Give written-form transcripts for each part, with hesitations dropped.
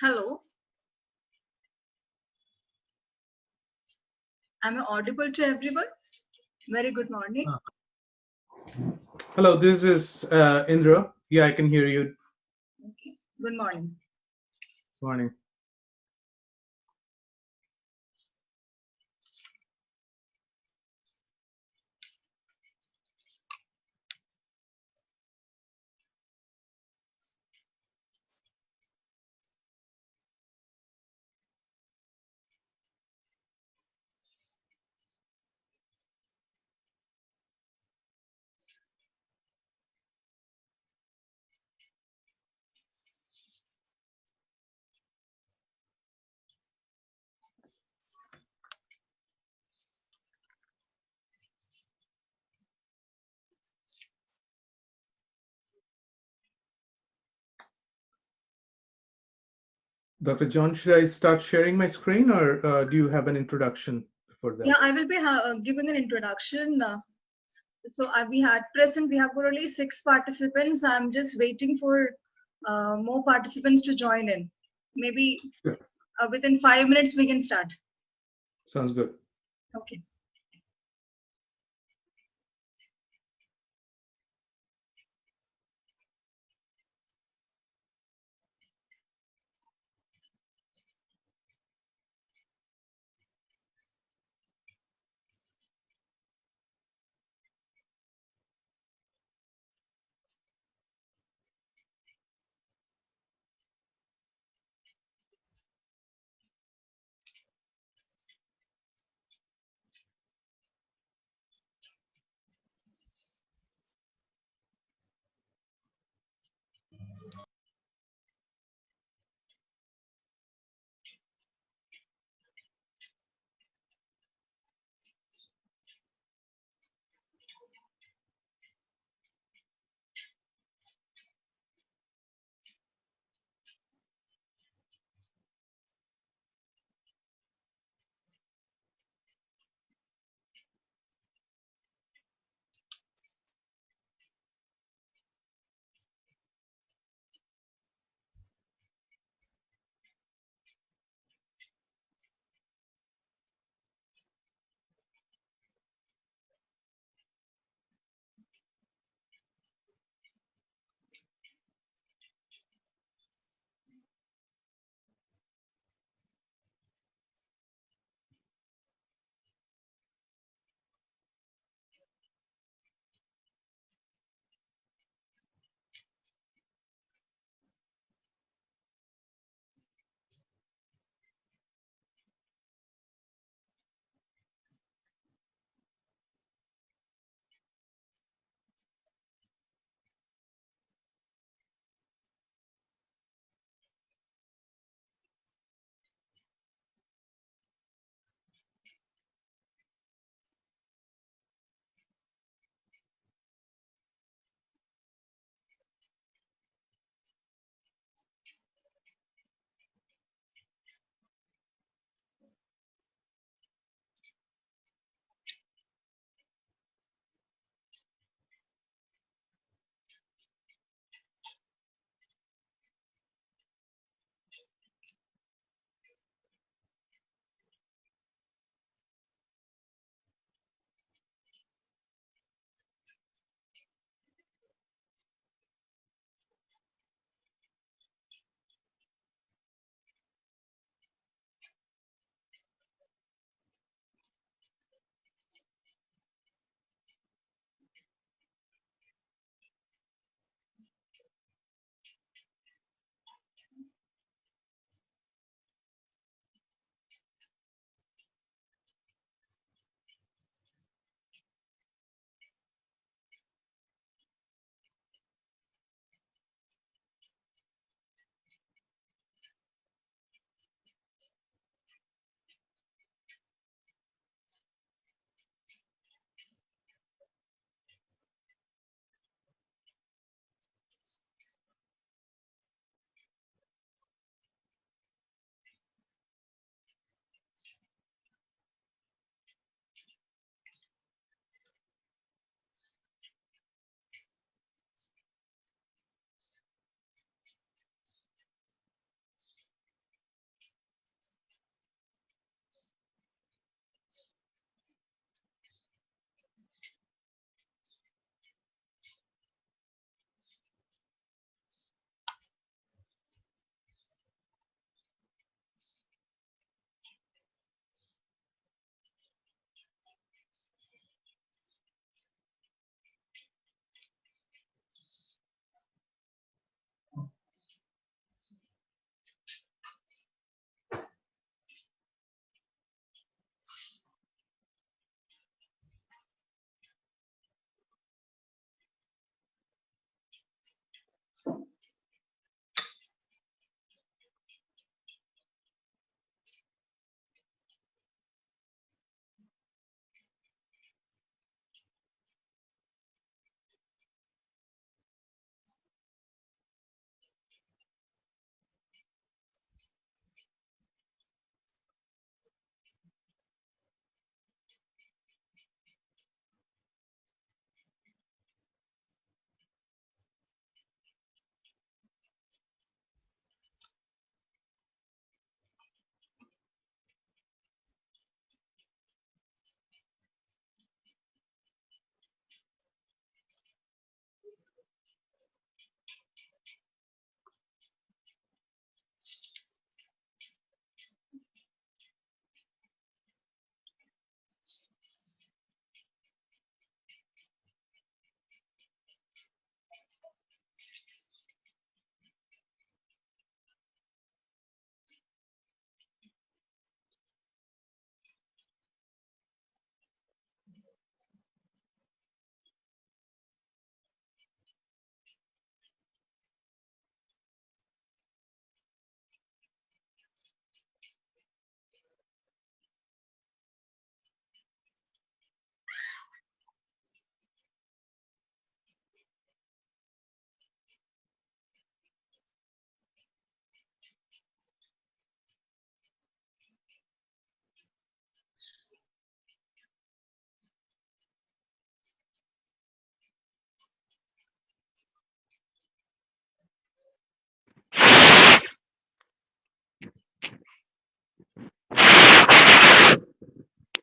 Hello, am I audible to everyone? Very good morning. Uh, Hello, this is Indra. Yeah, I can hear you. Okay. Good morning. Morning. Dr. John, should I start sharing my screen or do you have an introduction before Yeah, that? I will be giving an introduction. We had present, we have got only 6 participants. I'm just waiting for more participants to join in. Maybe Sure. within 5 minutes we can start. Sounds good. Okay.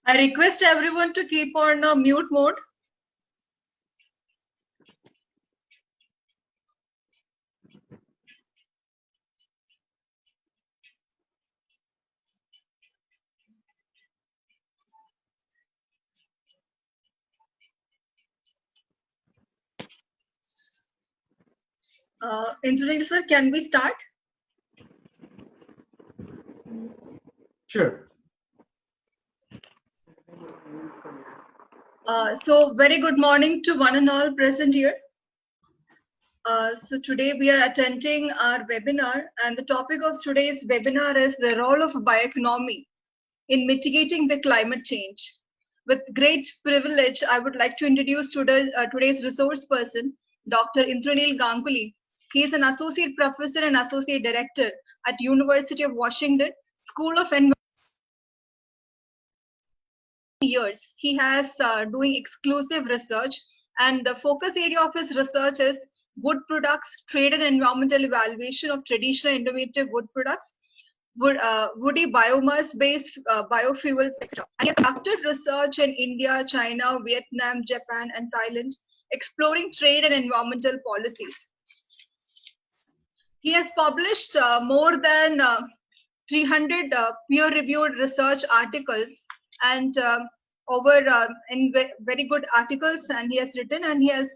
I request everyone to keep on mute mode. Indroneil sir, can we start? Sure. So very good morning to one and all present here. So today we are attending our webinar, and the topic of today's webinar is the role of bioeconomy in mitigating the climate change. With great privilege, I would like to introduce today's resource person, Dr. Indroneil Ganguly. He is an associate professor and associate director at University of Washington School of Environment. Years he has doing exclusive research, and the focus area of his research is wood products, trade and environmental evaluation of traditional innovative wood products, woody biomass based biofuels, etc. And he has conducted research in India, China, Vietnam, Japan and Thailand, exploring trade and environmental policies. He has published more than 300 peer-reviewed research articles, and in very good articles, and he has written, and he is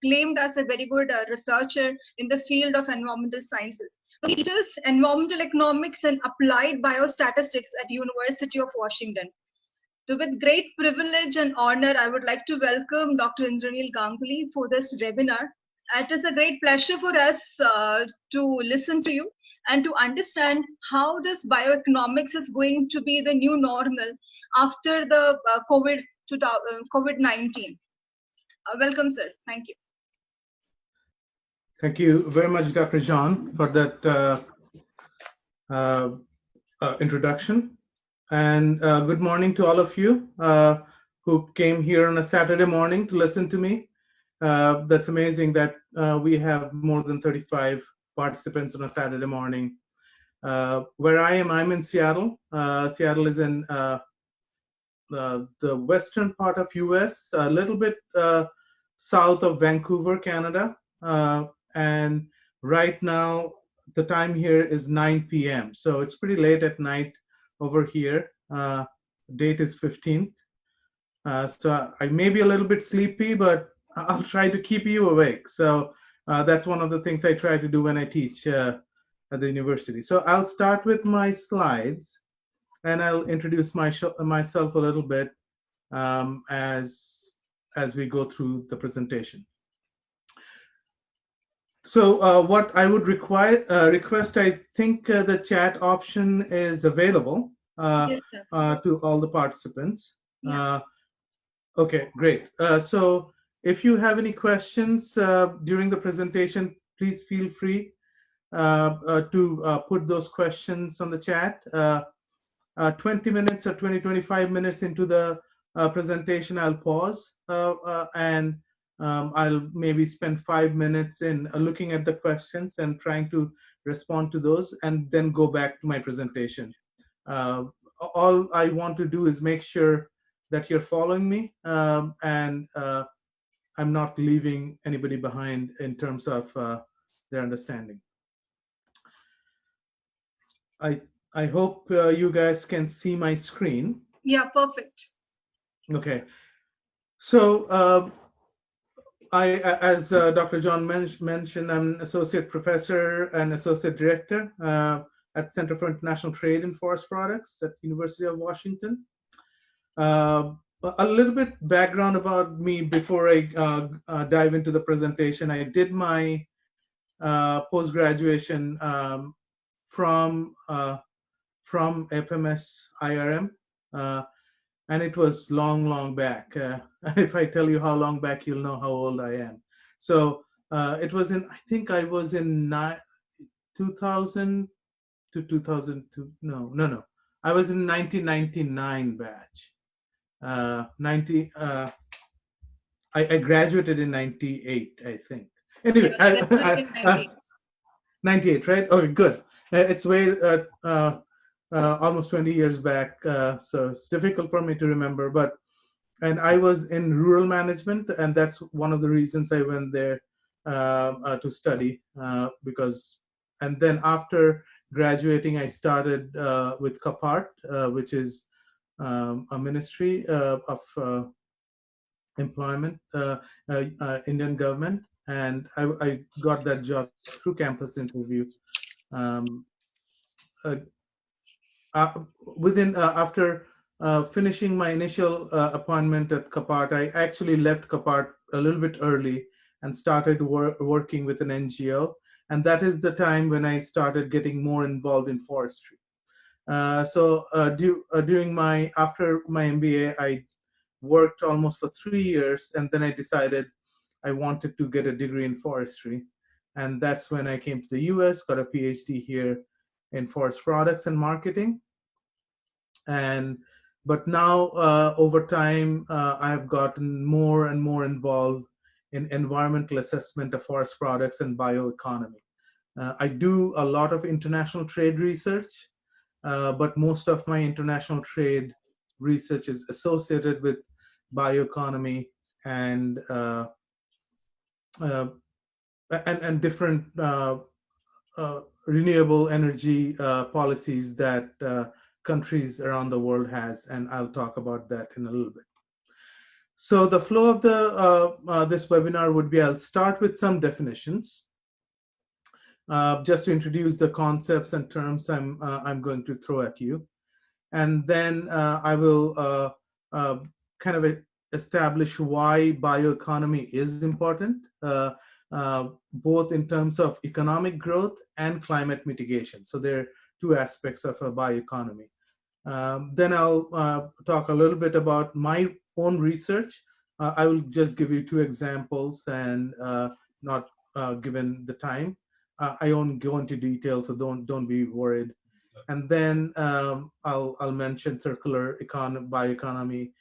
claimed as a very good researcher in the field of environmental sciences. So he teaches environmental economics and applied biostatistics at University of Washington. So with great privilege and honor, I would like to welcome Dr. Indroneil Ganguly for this webinar. It is a great pleasure for us to listen to you and to understand how this bioeconomics is going to be the new normal after the COVID-19. Welcome, sir. Thank you. Thank you very much, Dr. John, for that introduction. And good morning to all of you who came here on a Saturday morning to listen to me. That's amazing that we have more than 35 participants on a Saturday morning. Where I'm in Seattle. Seattle is in the western part of US, a little bit south of Vancouver, Canada. And right now, the time here is 9 p.m. So it's pretty late at night over here. Date is 15th. So I may be a little bit sleepy, but I'll try to keep you awake. So that's one of the things I try to do when I teach at the university. So I'll start with my slides, and I'll introduce myself a little bit as we go through the presentation. So what I would request, I think the chat option is available Yes, to all the participants. Yeah. Okay, great. So if you have any questions during the presentation, please feel free to put those questions on the chat. 20 minutes or 25 minutes into the presentation, I'll pause and I'll maybe spend 5 minutes in looking at the questions and trying to respond to those, and then go back to my presentation. All I want to do is make sure that you're following me, and I'm not leaving anybody behind in terms of their understanding. I hope you guys can see my screen. Yeah, perfect. Okay. So as Dr. John mentioned, I'm an associate professor and associate director at Center for International Trade in Forest Products at University of Washington. A little bit background about me before I dive into the presentation. I did my post-graduation from FMS-IRM, and it was long back. If I tell you how long back, you'll know how old I am. So it was in, I think I was in 2000 to 2002. No. I was in 1999 batch. I graduated in 98, I think. Anyway, Yeah, 98, right? Okay, good. It's way almost 20 years back. So it's difficult for me to remember, and I was in rural management, and that's one of the reasons I went there to study because, and then after graduating, I started with CAPART, which is a ministry of employment, Indian government, and I got that job through campus interview. Um, uh, Within after finishing my initial appointment at CAPART, I actually left CAPART a little bit early and started working with an NGO, and that is the time when I started getting more involved in forestry. During my after my MBA, I worked almost for 3 years, and then I decided I wanted to get a degree in forestry, and that's when I came to the US, got a PhD here in forest products and marketing. And but now over time, I have gotten more and more involved in environmental assessment of forest products and bioeconomy. I do a lot of international trade research, but most of my international trade research is associated with bioeconomy and uh, and different renewable energy policies that countries around the world has, and I'll talk about that in a little bit. So the flow of the this webinar would be, I'll start with some definitions, just to introduce the concepts and terms I'm going to throw at you, and then I will kind of establish why bioeconomy is important, both in terms of economic growth and climate mitigation. So there are two aspects of a bioeconomy. Then I'll talk a little bit about my own research. I will just give you two examples and not given the time. I won't go into detail, so don't be worried. And then I'll mention circular bioeconomy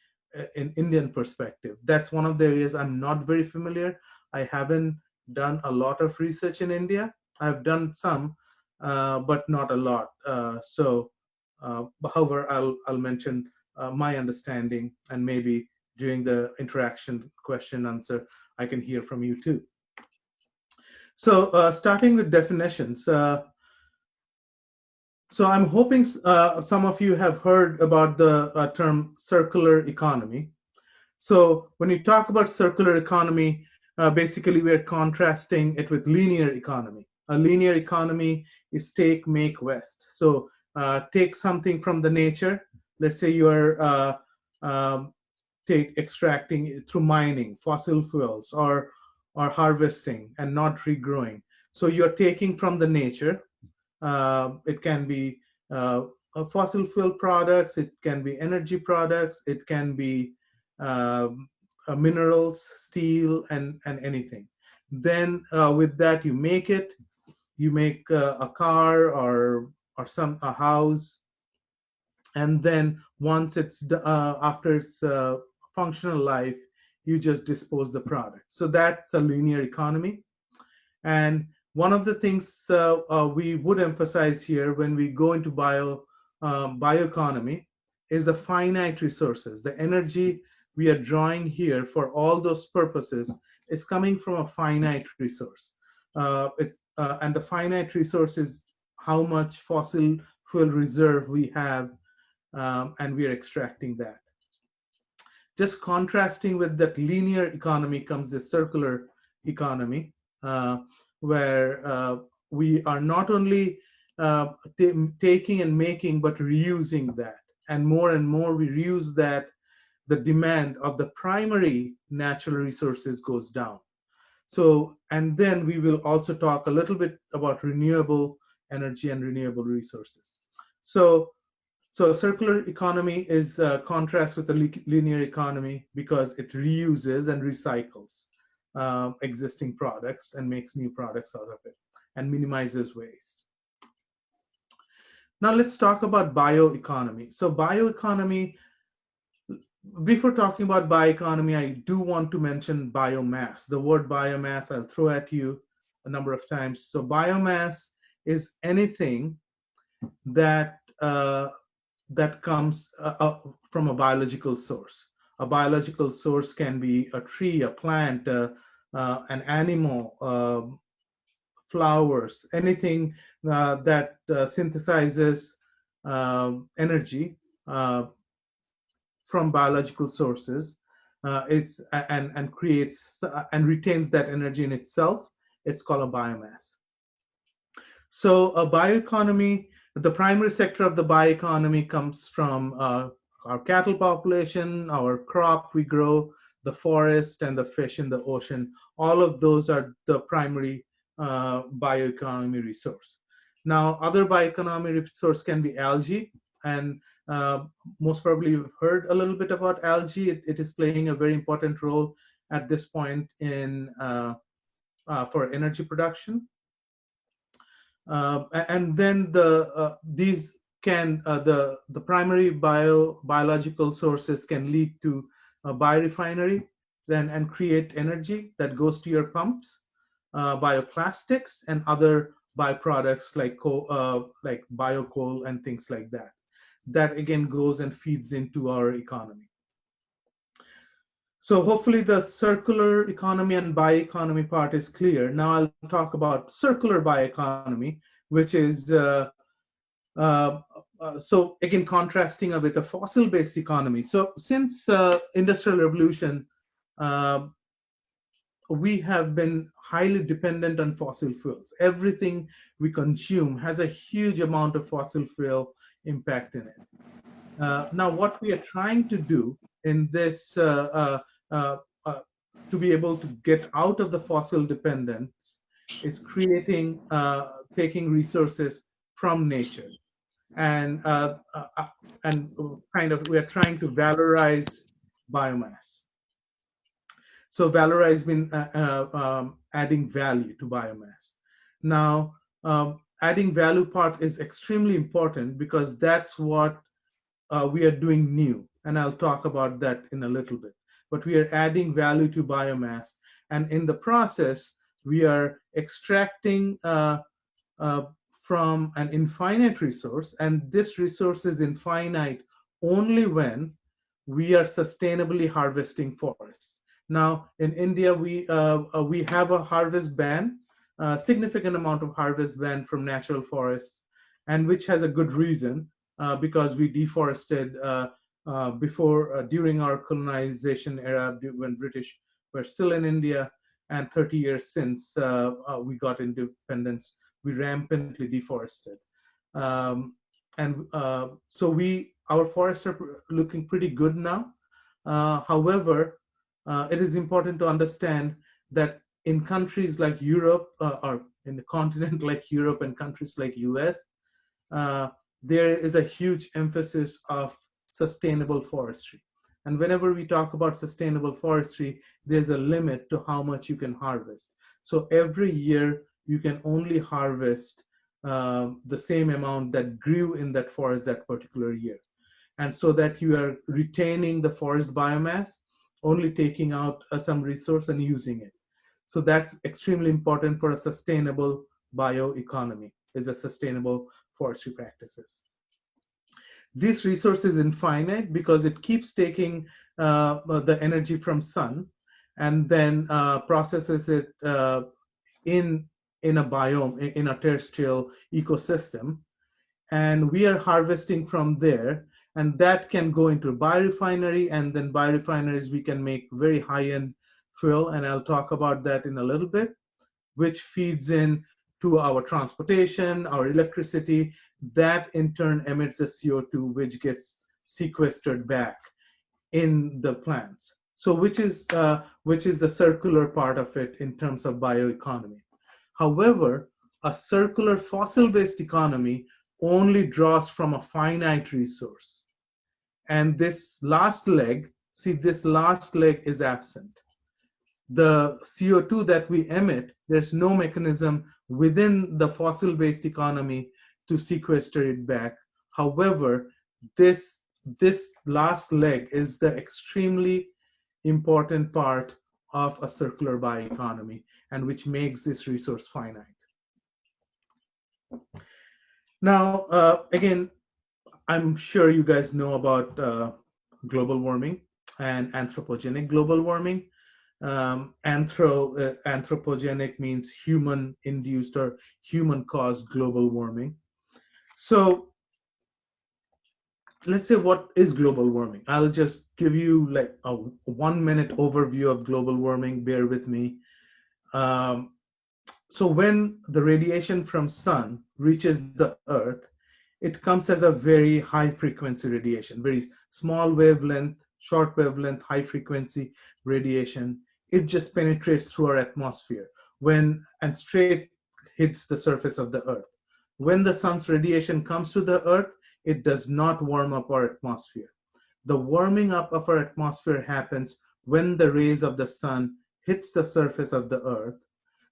in Indian perspective. That's one of the areas I'm not very familiar. I haven't done a lot of research in India. I've done some, but not a lot. However, I'll mention my understanding, and maybe during the interaction question answer, I can hear from you too. So starting with definitions. So I'm hoping some of you have heard about the term circular economy. So when you talk about circular economy, basically we're contrasting it with linear economy. A linear economy is take, make, waste. So take something from the nature. Let's say you are extracting through mining fossil fuels or harvesting and not regrowing. So you're taking from the nature. It can be fossil fuel products, it can be energy products, it can be minerals, steel, and anything. Then with that, you make it. You make a car or a house, and then once it's after its functional life, you just dispose the product. So that's a linear economy. And one of the things we would emphasize here when we go into bioeconomy is the finite resources. The energy we are drawing here for all those purposes is coming from a finite resource. And the finite resource is how much fossil fuel reserve we have, and we are extracting that. Just contrasting with that linear economy comes the circular economy, where we are not only taking and making, but reusing that. And more we reuse that, the demand of the primary natural resources goes down. So, and then we will also talk a little bit about renewable energy and renewable resources. So circular economy is contrast with the linear economy because it reuses and recycles existing products and makes new products out of it and minimizes waste. Now let's talk about bioeconomy. So bioeconomy, before talking about bioeconomy, I do want to mention biomass. The word biomass I'll throw at you a number of times. So biomass is anything that that comes from a biological source. A biological source can be a tree, a plant, an animal, flowers, anything that synthesizes energy from biological sources is and creates and retains that energy in itself. It's called a biomass. So a bioeconomy, the primary sector of the bioeconomy comes from our cattle population, our crop we grow, the forest, and the fish in the ocean. All of those are the primary bioeconomy resource. Now, other bioeconomy resource can be algae, and most probably you've heard a little bit about algae. It is playing a very important role at this point in for energy production. And then these can the primary biological sources can lead to a biorefinery and create energy that goes to your pumps, bioplastics and other byproducts like biocoal and things like that. That again goes and feeds into our economy. So hopefully the circular economy and bioeconomy part is clear. Now I'll talk about circular bioeconomy, which is so again contrasting with a fossil-based economy. So since Industrial Revolution, we have been highly dependent on fossil fuels. Everything we consume has a huge amount of fossil fuel impact in it. Now, what we are trying to do in this to be able to get out of the fossil dependence is creating, taking resources from nature, and kind of we are trying to valorize biomass. So valorize means adding value to biomass. Now, adding value part is extremely important because that's what we are doing new, and I'll talk about that in a little bit. But we are adding value to biomass, and in the process, we are extracting from an infinite resource, and this resource is infinite only when we are sustainably harvesting forests. Now, in India, we have a harvest ban, a significant amount of harvest ban from natural forests, and which has a good reason. Because we deforested during our colonization era when British were still in India, and 30 years since we got independence, we rampantly deforested. And so our forests are looking pretty good now. However, it is important to understand that in countries like Europe, or in the continent like Europe and countries like US, there is a huge emphasis of sustainable forestry. And whenever we talk about sustainable forestry, there's a limit to how much you can harvest. So every year you can only harvest the same amount that grew in that forest that particular year. And so that you are retaining the forest biomass, only taking out some resource and using it. So that's extremely important for a sustainable bioeconomy, is a sustainable forestry practices. This resource is infinite because it keeps taking the energy from sun and then processes it in a biome, in a terrestrial ecosystem. And we are harvesting from there, and that can go into biorefinery, and then biorefineries we can make very high-end fuel, and I'll talk about that in a little bit, which feeds in to our transportation, our electricity, that in turn emits the CO2, which gets sequestered back in the plants. So which is the circular part of it in terms of bioeconomy. However, a circular fossil-based economy only draws from a finite resource. And this last leg, see, this last leg is absent. The CO2 that we emit, there's no mechanism within the fossil-based economy to sequester it back. However, this last leg is the extremely important part of a circular bioeconomy, and which makes this resource finite. Now, again, I'm sure you guys know about global warming and anthropogenic global warming. Anthropogenic means human induced or human caused global warming. So let's say, what is global warming? I'll just give you like a 1 minute overview of global warming. Bear with me. Um, so when the radiation from sun reaches the earth, it comes as a very high frequency radiation, very small wavelength, short wavelength, high frequency radiation. It just penetrates through our atmosphere when and straight hits the surface of the earth. When the sun's radiation comes to the earth, it does not warm up our atmosphere. The warming up of our atmosphere happens when the rays of the sun hits the surface of the earth.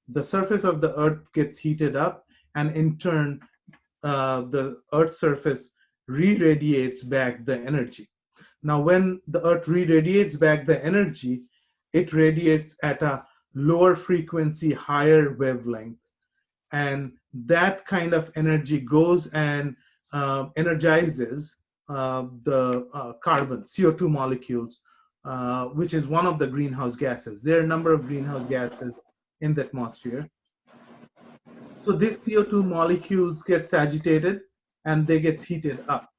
The surface of the earth gets heated up, and in turn the earth's surface re-radiates back the energy. Now when the earth re-radiates back the energy, it radiates at a lower frequency, higher wavelength, and that kind of energy goes and energizes the carbon, CO2 molecules, which is one of the greenhouse gases. There are a number of greenhouse gases in the atmosphere. So these CO2 molecules gets agitated and they gets heated up.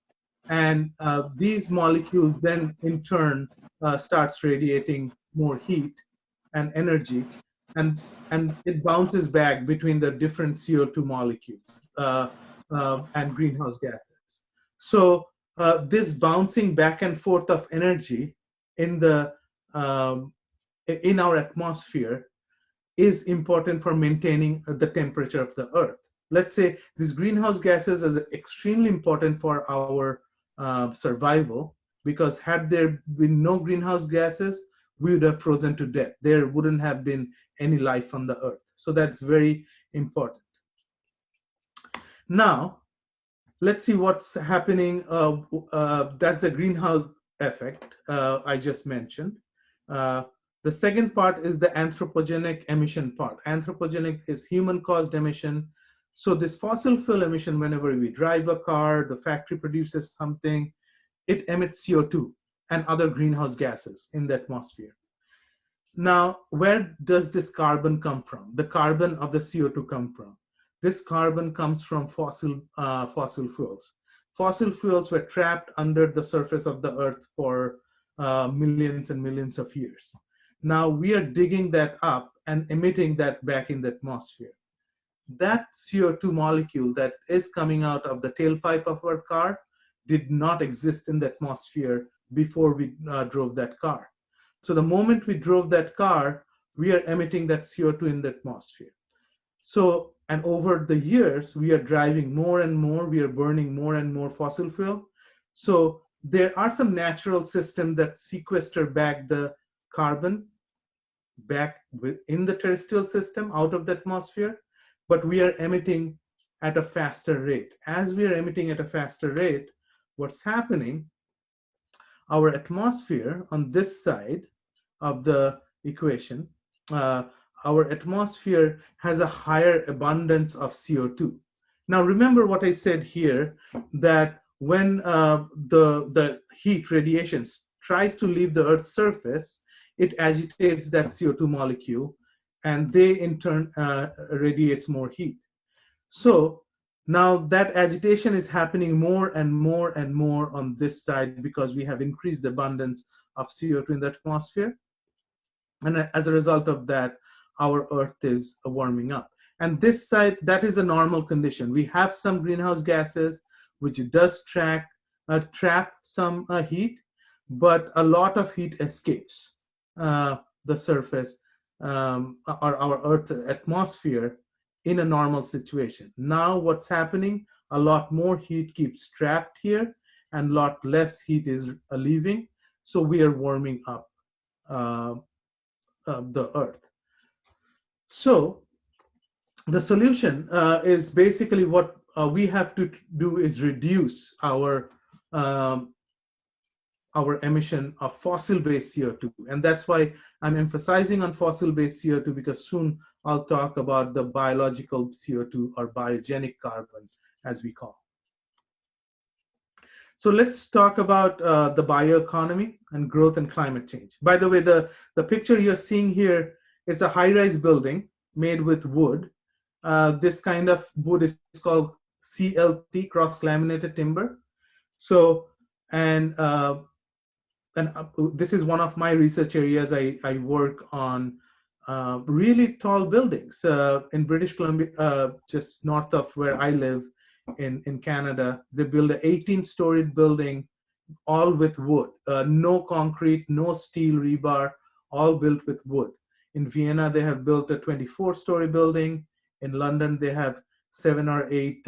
And these molecules then in turn starts radiating more heat and energy, and it bounces back between the different CO2 molecules and greenhouse gases. So this bouncing back and forth of energy in the in our atmosphere is important for maintaining the temperature of the earth. Let's say these greenhouse gases is extremely important for our survival, because had there been no greenhouse gases, we would have frozen to death. There wouldn't have been any life on the earth. So that's very important. Now, let's see what's happening. That's the greenhouse effect I just mentioned. The second part is the anthropogenic emission part. Anthropogenic is human-caused emission. So this fossil fuel emission, whenever we drive a car, the factory produces something, it emits CO2 and other greenhouse gases in the atmosphere. Now, where does this carbon come from? The carbon of the CO2 come from. This carbon comes from fossil fuels. Fossil fuels were trapped under the surface of the earth for millions and millions of years. Now we are digging that up and emitting that back in the atmosphere. That CO2 molecule that is coming out of the tailpipe of our car did not exist in the atmosphere before we drove that car. So the moment we drove that car, we are emitting that CO2 in the atmosphere. So, and over the years, we are driving more and more, we are burning more and more fossil fuel. So there are some natural systems that sequester back the carbon back within the terrestrial system out of the atmosphere, but we are emitting at a faster rate. As we are emitting at a faster rate, what's happening, our atmosphere on this side of the equation, our atmosphere has a higher abundance of CO2. Now remember what I said here, that when the heat radiations tries to leave the Earth's surface, it agitates that CO2 molecule, and they in turn radiates more heat. So now that agitation is happening more and more and more on this side, because we have increased the abundance of CO2 in the atmosphere. And as a result of that, our Earth is warming up. And this side, that is a normal condition. We have some greenhouse gases, which does trap some heat, but a lot of heat escapes the surface or our Earth's atmosphere in a normal situation. Now what's happening, a lot more heat keeps trapped here and a lot less heat is leaving. So we are warming up the Earth. So the solution is basically what we have to do is reduce our emission of fossil-based CO2. And that's why I'm emphasizing on fossil-based CO2, because soon I'll talk about the biological CO2 or biogenic carbon, as we call. So let's talk about the bioeconomy and growth and climate change. By the way, the picture you're seeing here is a high-rise building made with wood. This kind of wood is called CLT, cross-laminated timber. So, and this is one of my research areas. I work on really tall buildings in British Columbia, just north of where I live in Canada. They build an 18-story building, all with wood, no concrete, no steel rebar, all built with wood. In Vienna, they have built a 24-story building. In London, they have 7 or 8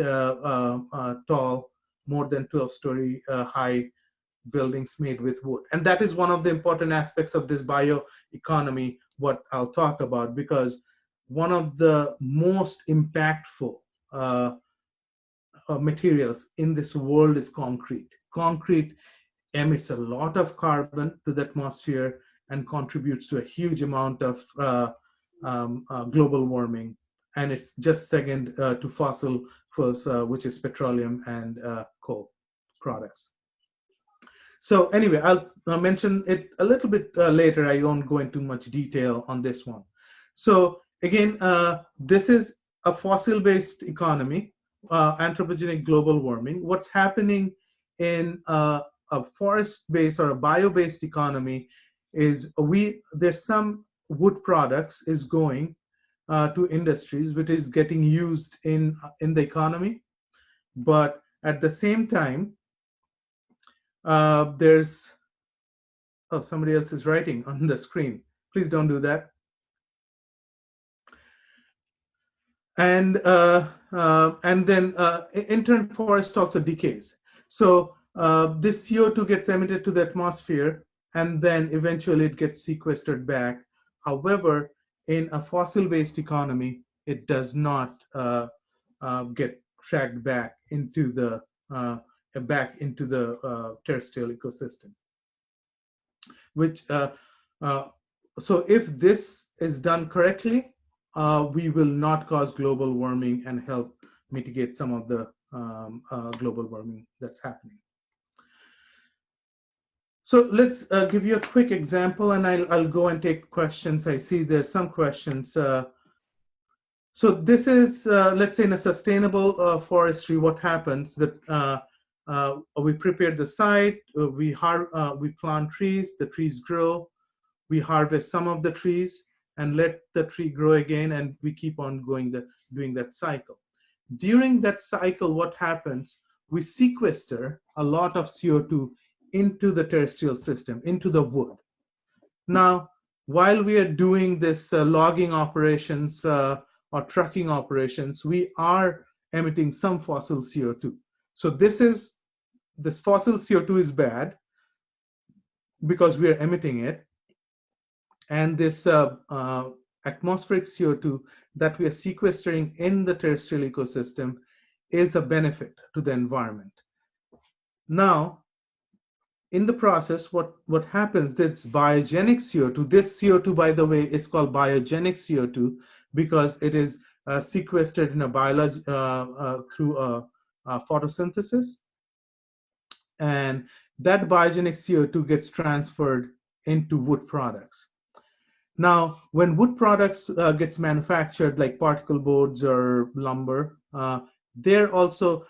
tall, more than 12-story high buildings made with wood. And that is one of the important aspects of this bioeconomy, what I'll talk about, because one of the most impactful materials in this world is concrete. Concrete emits a lot of carbon to the atmosphere and contributes to a huge amount of global warming. And it's just second to fossil fuels, which is petroleum and coal products. So anyway, I'll mention it a little bit later. I won't go into much detail on this one. So again, this is a fossil-based economy, anthropogenic global warming. What's happening in a forest-based or a bio-based economy is there's some wood products is going to industries, which is getting used in the economy, but at the same time, there's somebody else is writing on the screen. Please don't do that. And then in turn, forest also decays. So this CO2 gets emitted to the atmosphere, and then eventually it gets sequestered back. However, in a fossil-based economy, it does not get tracked back into the terrestrial ecosystem. Which so if this is done correctly, we will not cause global warming and help mitigate some of the global warming that's happening. So let's give you a quick example, and I'll go and take questions. I see there's some questions. So this is, let's say, in a sustainable forestry, what happens that we prepare the site, we plant trees, the trees grow, we harvest some of the trees and let the tree grow again, and we keep on doing that cycle. During that cycle, what happens? We sequester a lot of CO2 into the terrestrial system, into the wood. Now, while we are doing this logging operations or trucking operations, we are emitting some fossil CO2. So this fossil CO2 is bad because we are emitting it. And this atmospheric CO2 that we are sequestering in the terrestrial ecosystem is a benefit to the environment. Now, in the process, what happens, this biogenic CO2, this CO2, by the way, is called biogenic CO2 because it is sequestered in a through photosynthesis. And that biogenic CO2 gets transferred into wood products. Now, when wood products gets manufactured, like particle boards or lumber, they're also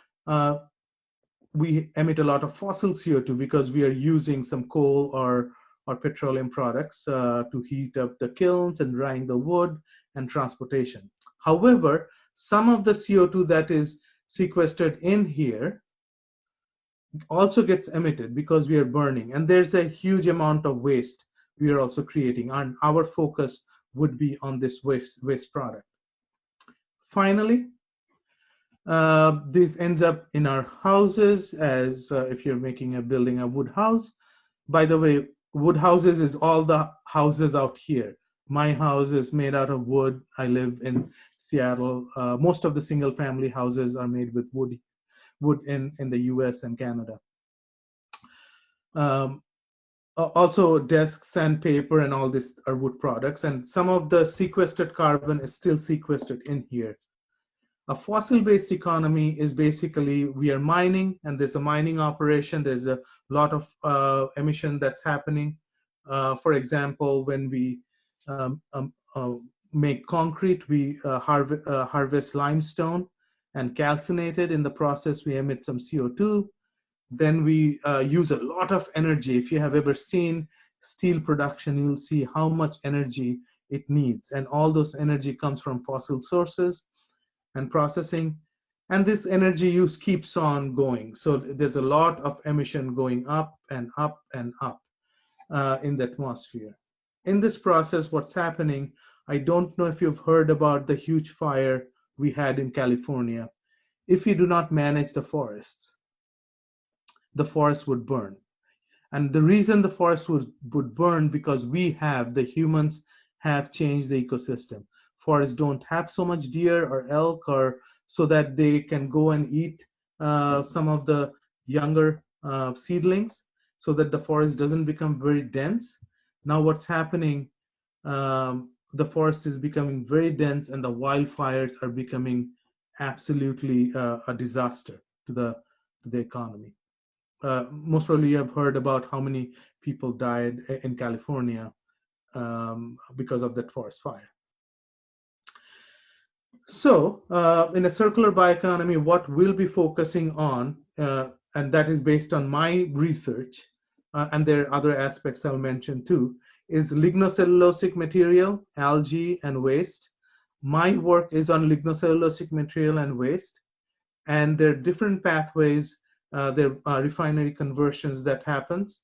we emit a lot of fossil CO2 because we are using some coal or petroleum products to heat up the kilns and drying the wood and transportation. However, some of the CO2 that is sequestered in here also gets emitted because we are burning, and there's a huge amount of waste we are also creating, and our focus would be on this waste product. Finally, this ends up in our houses as if you're making building a wood house. By the way, wood houses is all the houses out here. My house is made out of wood. I live in Seattle. Most of the single family houses are made with wood in the US and Canada. Also, desks and paper and all this are wood products, and some of the sequestered carbon is still sequestered in here. A fossil-based economy is basically we are mining, and there's a mining operation. There's a lot of emission that's happening. For example, when we um, um, uh, make concrete, we harvest limestone and calcinate it. In the process, we emit some CO2. Then we use a lot of energy. If you have ever seen steel production, you'll see how much energy it needs. And all those energy comes from fossil sources and processing. And this energy use keeps on going. So there's a lot of emission going up and up and up in the atmosphere. In this process, what's happening, I don't know if you've heard about the huge fire we had in California. If you do not manage the forest would burn. And the reason the forest would burn because the humans have changed the ecosystem. Forests don't have so much deer or elk, or so that they can go and eat some of the younger seedlings, so that the forest doesn't become very dense. Now what's happening, the forest is becoming very dense, and the wildfires are becoming absolutely a disaster to the economy. Most probably you have heard about how many people died in California because of that forest fire. So in a circular bioeconomy, what we'll be focusing on, and that is based on my research, and there are other aspects I'll mention too, is lignocellulosic material, algae, and waste. My work is on lignocellulosic material and waste, and there are different pathways. There are refinery conversions that happens.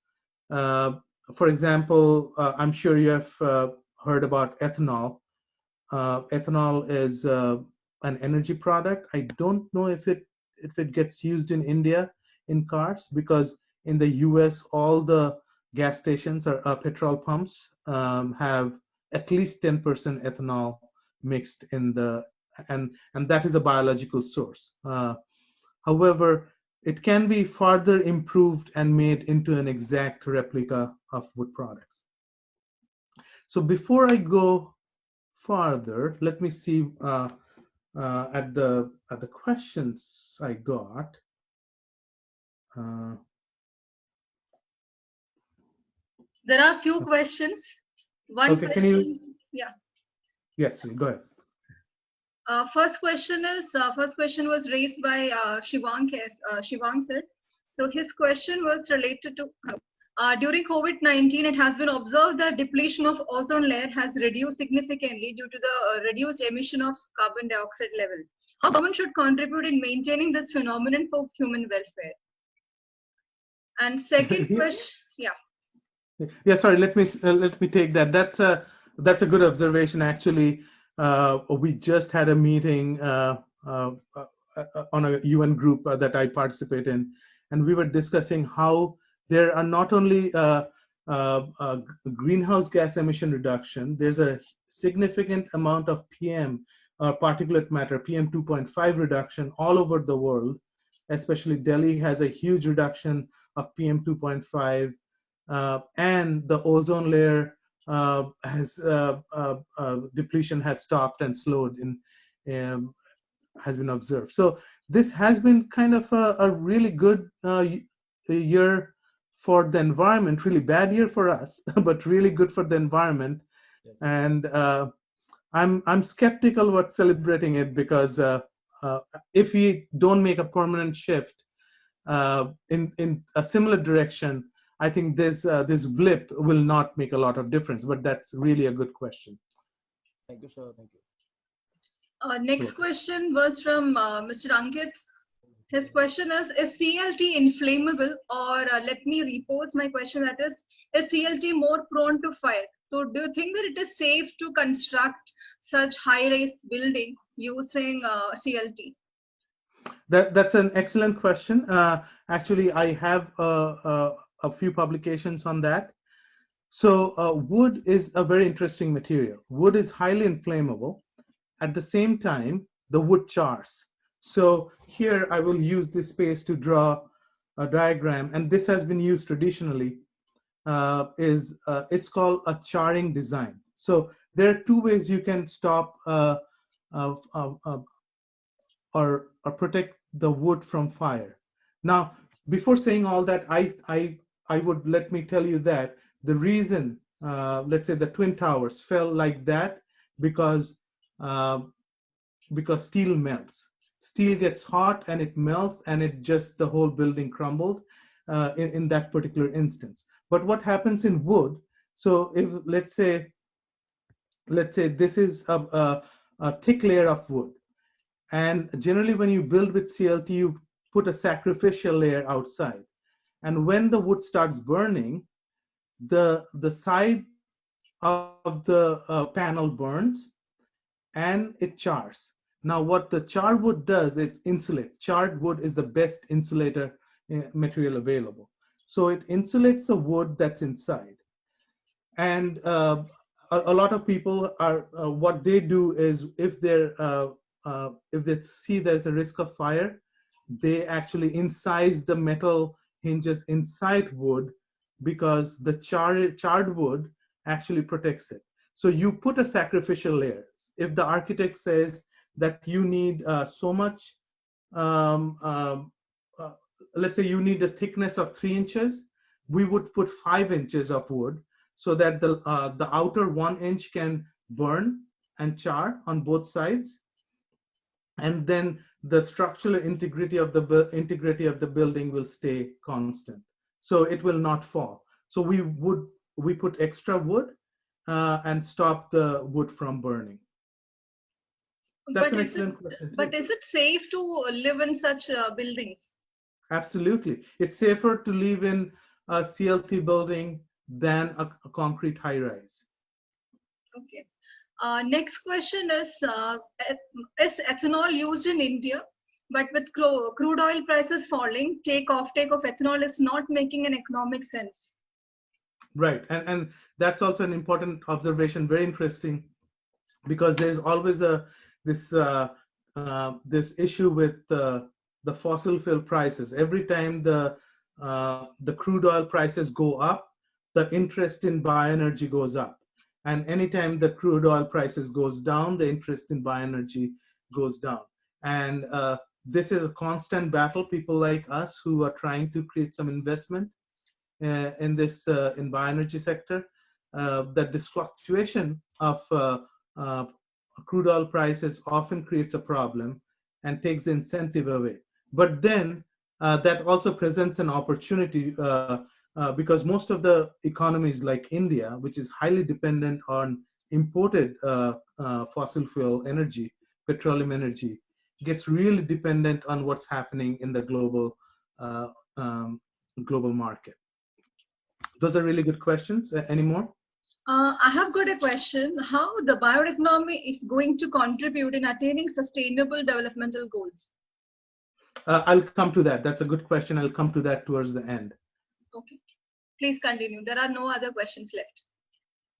For example, I'm sure you have heard about ethanol. Ethanol is an energy product. I don't know if it gets used in India in cars, because in the US all the gas stations or petrol pumps have at least 10% ethanol mixed in the, and that is a biological source. However, it can be further improved and made into an exact replica of wood products. So before I go farther, let me see at the questions I got. There are a few questions. One okay, question, yeah. Yes, go ahead. First question was raised by Shivang sir. So his question was related to during COVID-19, it has been observed that depletion of ozone layer has reduced significantly due to the reduced emission of carbon dioxide levels. How government should contribute in maintaining this phenomenon for human welfare? And second question, yeah, sorry, let me take that. That's a good observation. Actually, we just had a meeting on a UN group that I participate in, and we were discussing how there are not only greenhouse gas emission reduction, there's a significant amount of PM, particulate matter, PM 2.5 reduction all over the world. Especially Delhi has a huge reduction of PM 2.5, and the ozone layer has depletion has stopped and slowed has been observed. So this has been kind of a really good year for the environment, really bad year for us, but really good for the environment. And I'm skeptical about celebrating it, because if we don't make a permanent shift in a similar direction, I think this blip will not make a lot of difference. But that's really a good question. Thank you, sir. Thank you. Next question was from Mr. Ankit. His question is CLT inflammable? Or let me repose my question, that is CLT more prone to fire? So do you think that it is safe to construct such high-rise building using CLT? That's an excellent question. Actually, I have a few publications on that. So wood is a very interesting material. Wood is highly inflammable. At the same time, the wood chars. So here I will use this space to draw a diagram, and this has been used traditionally. It's called a charring design. So there are two ways you can stop or protect the wood from fire. Now, before saying all that, I would let me tell you that the reason, let's say, the Twin Towers fell like that because uh, because steel melts. Steel gets hot and it melts, and it just the whole building crumbled in that particular instance. But what happens in wood? So if let's say this is a thick layer of wood, and generally when you build with CLT, you put a sacrificial layer outside. And when the wood starts burning, the side of the panel burns and it chars. Now, what the char wood does is insulate. Charred wood is the best insulator material available. So it insulates the wood that's inside. And a lot of people are what they do is if they see there's a risk of fire, they actually incise the metal hinges inside wood because the charred wood actually protects it. So you put a sacrificial layer. If the architect says that you need so much, um, um, uh, let's say you need a thickness of 3 inches, we would put 5 inches of wood so that the outer 1 inch can burn and char on both sides, and then the structural integrity of the building will stay constant, so it will not fall. So we put extra wood and stop the wood from burning. That's an excellent question. But is it safe to live in such buildings? Absolutely, it's safer to live in a CLT building than a concrete high rise. Okay. Next question is ethanol used in India, but with crude oil prices falling, offtake of ethanol is not making an economic sense. Right, and that's also an important observation, very interesting, because there's always this issue with the fossil fuel prices. Every time the crude oil prices go up, the interest in bioenergy goes up, and anytime the crude oil prices goes down, the interest in bioenergy goes down. And this is a constant battle. People like us who are trying to create some investment in this in bioenergy sector, that this fluctuation of uh, crude oil prices often creates a problem and takes the incentive away. But then that also presents an opportunity because most of the economies like India, which is highly dependent on imported fossil fuel energy, petroleum energy, gets really dependent on what's happening in the uh, um, global market. Those are really good questions. Any more? I have got a question. How the bioeconomy is going to contribute in attaining sustainable developmental goals? I'll come to that. That's a good question. I'll come to that towards the end. Okay. Please continue. There are no other questions left.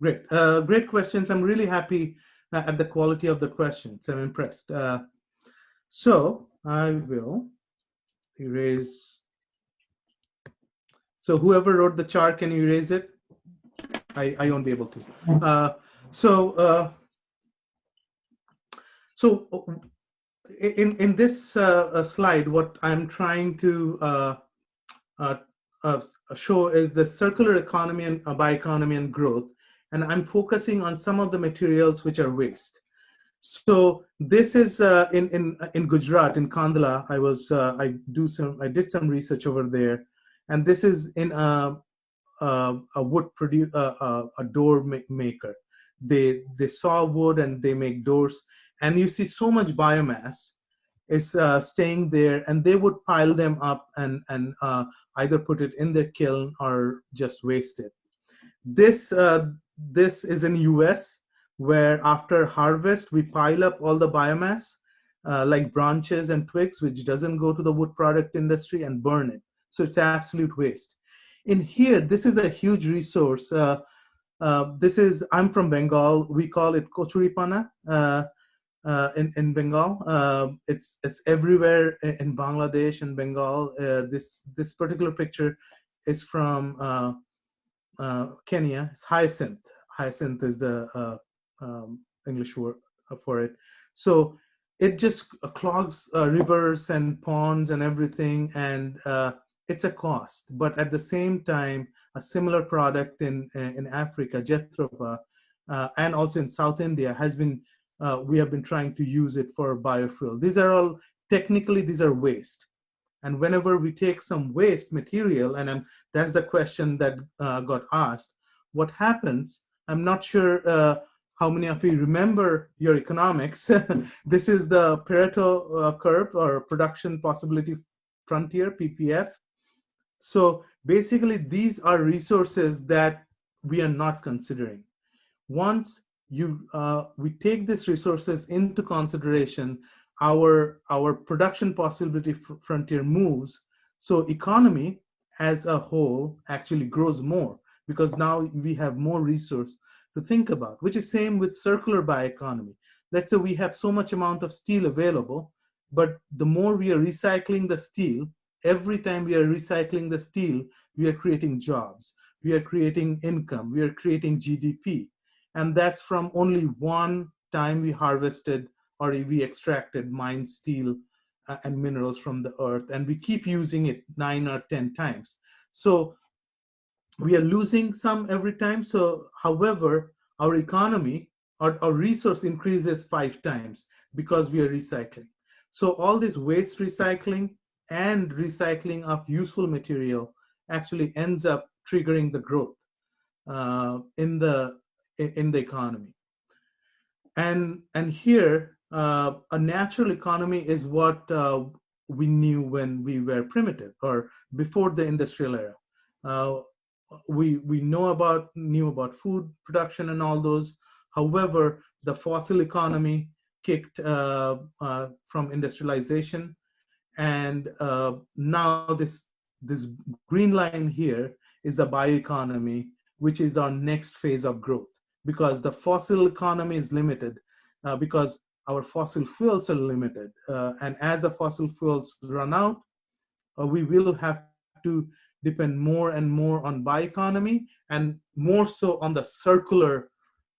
Great. Great questions. I'm really happy at the quality of the questions. I'm impressed. So I will erase. So whoever wrote the chart, can you erase it? I won't be able to. So in this slide, what I'm trying to uh, show is the circular economy and bioeconomy and growth, and I'm focusing on some of the materials which are waste. So this is in Gujarat, in Kandla. I did some research over there, and this is in a a door maker. They saw wood and they make doors, and you see so much biomass is staying there, and they would pile them up and either put it in their kiln or just waste it. This is in US, where after harvest we pile up all the biomass like branches and twigs, which doesn't go to the wood product industry, and burn it. So it's absolute waste. In here, this is a huge resource. I'm from Bengal. We call it kochuripana in Bengal. It's everywhere in Bangladesh and Bengal. This particular picture is from Kenya. It's hyacinth. Hyacinth is the English word for it. So it just clogs rivers and ponds and everything, and it's a cost. But at the same time, a similar product in Africa, Jethrofa, and also in South India has been, we have been trying to use it for biofuel. These are all, technically, these are waste. And whenever we take some waste material, and that's the question that got asked, what happens? I'm not sure how many of you remember your economics. This is the Pareto curve, or production possibility frontier, PPF. So basically, these are resources that we are not considering. Once we take these resources into consideration, our production possibility frontier moves. So economy as a whole actually grows more, because now we have more resource to think about, which is same with circular bioeconomy. Let's say we have so much amount of steel available, but the more we are recycling the steel, every time we are recycling the steel, we are creating jobs, we are creating income, we are creating GDP. And that's from only one time we harvested or we extracted mined steel and minerals from the earth, and we keep using it 9 or 10 times. So we are losing some every time. So however, our economy, our resource increases 5 times because we are recycling. So all this waste recycling and recycling of useful material actually ends up triggering the growth in the economy. And here, a natural economy is what we knew when we were primitive, or before the industrial era. We knew about food production and all those. However, the fossil economy kicked from industrialization, and now this green line here is the bioeconomy, which is our next phase of growth, because the fossil economy is limited, because our fossil fuels are limited. And as the fossil fuels run out, we will have to depend more and more on bioeconomy, and more so on the circular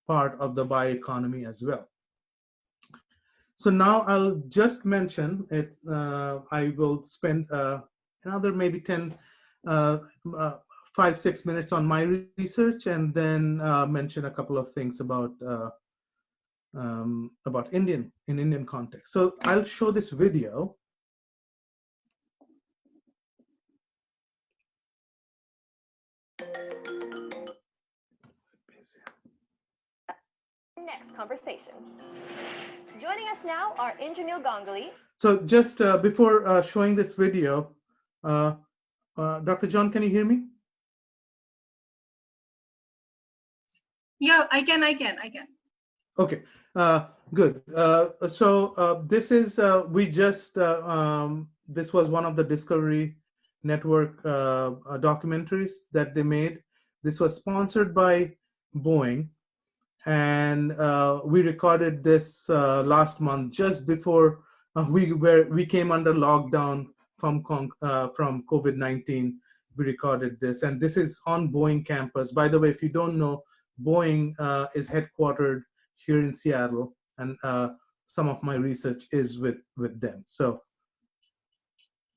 part of the bioeconomy as well. So now I'll just mention it. I will spend another maybe 5-6 minutes on my research, and then mention a couple of things about Indian context. So I'll show this video. Next conversation. Joining us now are Indroneil Ganguly. So just before showing this video, Dr. John, can you hear me? Yeah, I can. Okay, good. So this is, this was one of the Discovery Network documentaries that they made. This was sponsored by Boeing, and we recorded this last month, just before we came under lockdown from COVID-19. We recorded this, and this is on Boeing campus. By the way, if you don't know, Boeing is headquartered here in Seattle, and some of my research is with them. So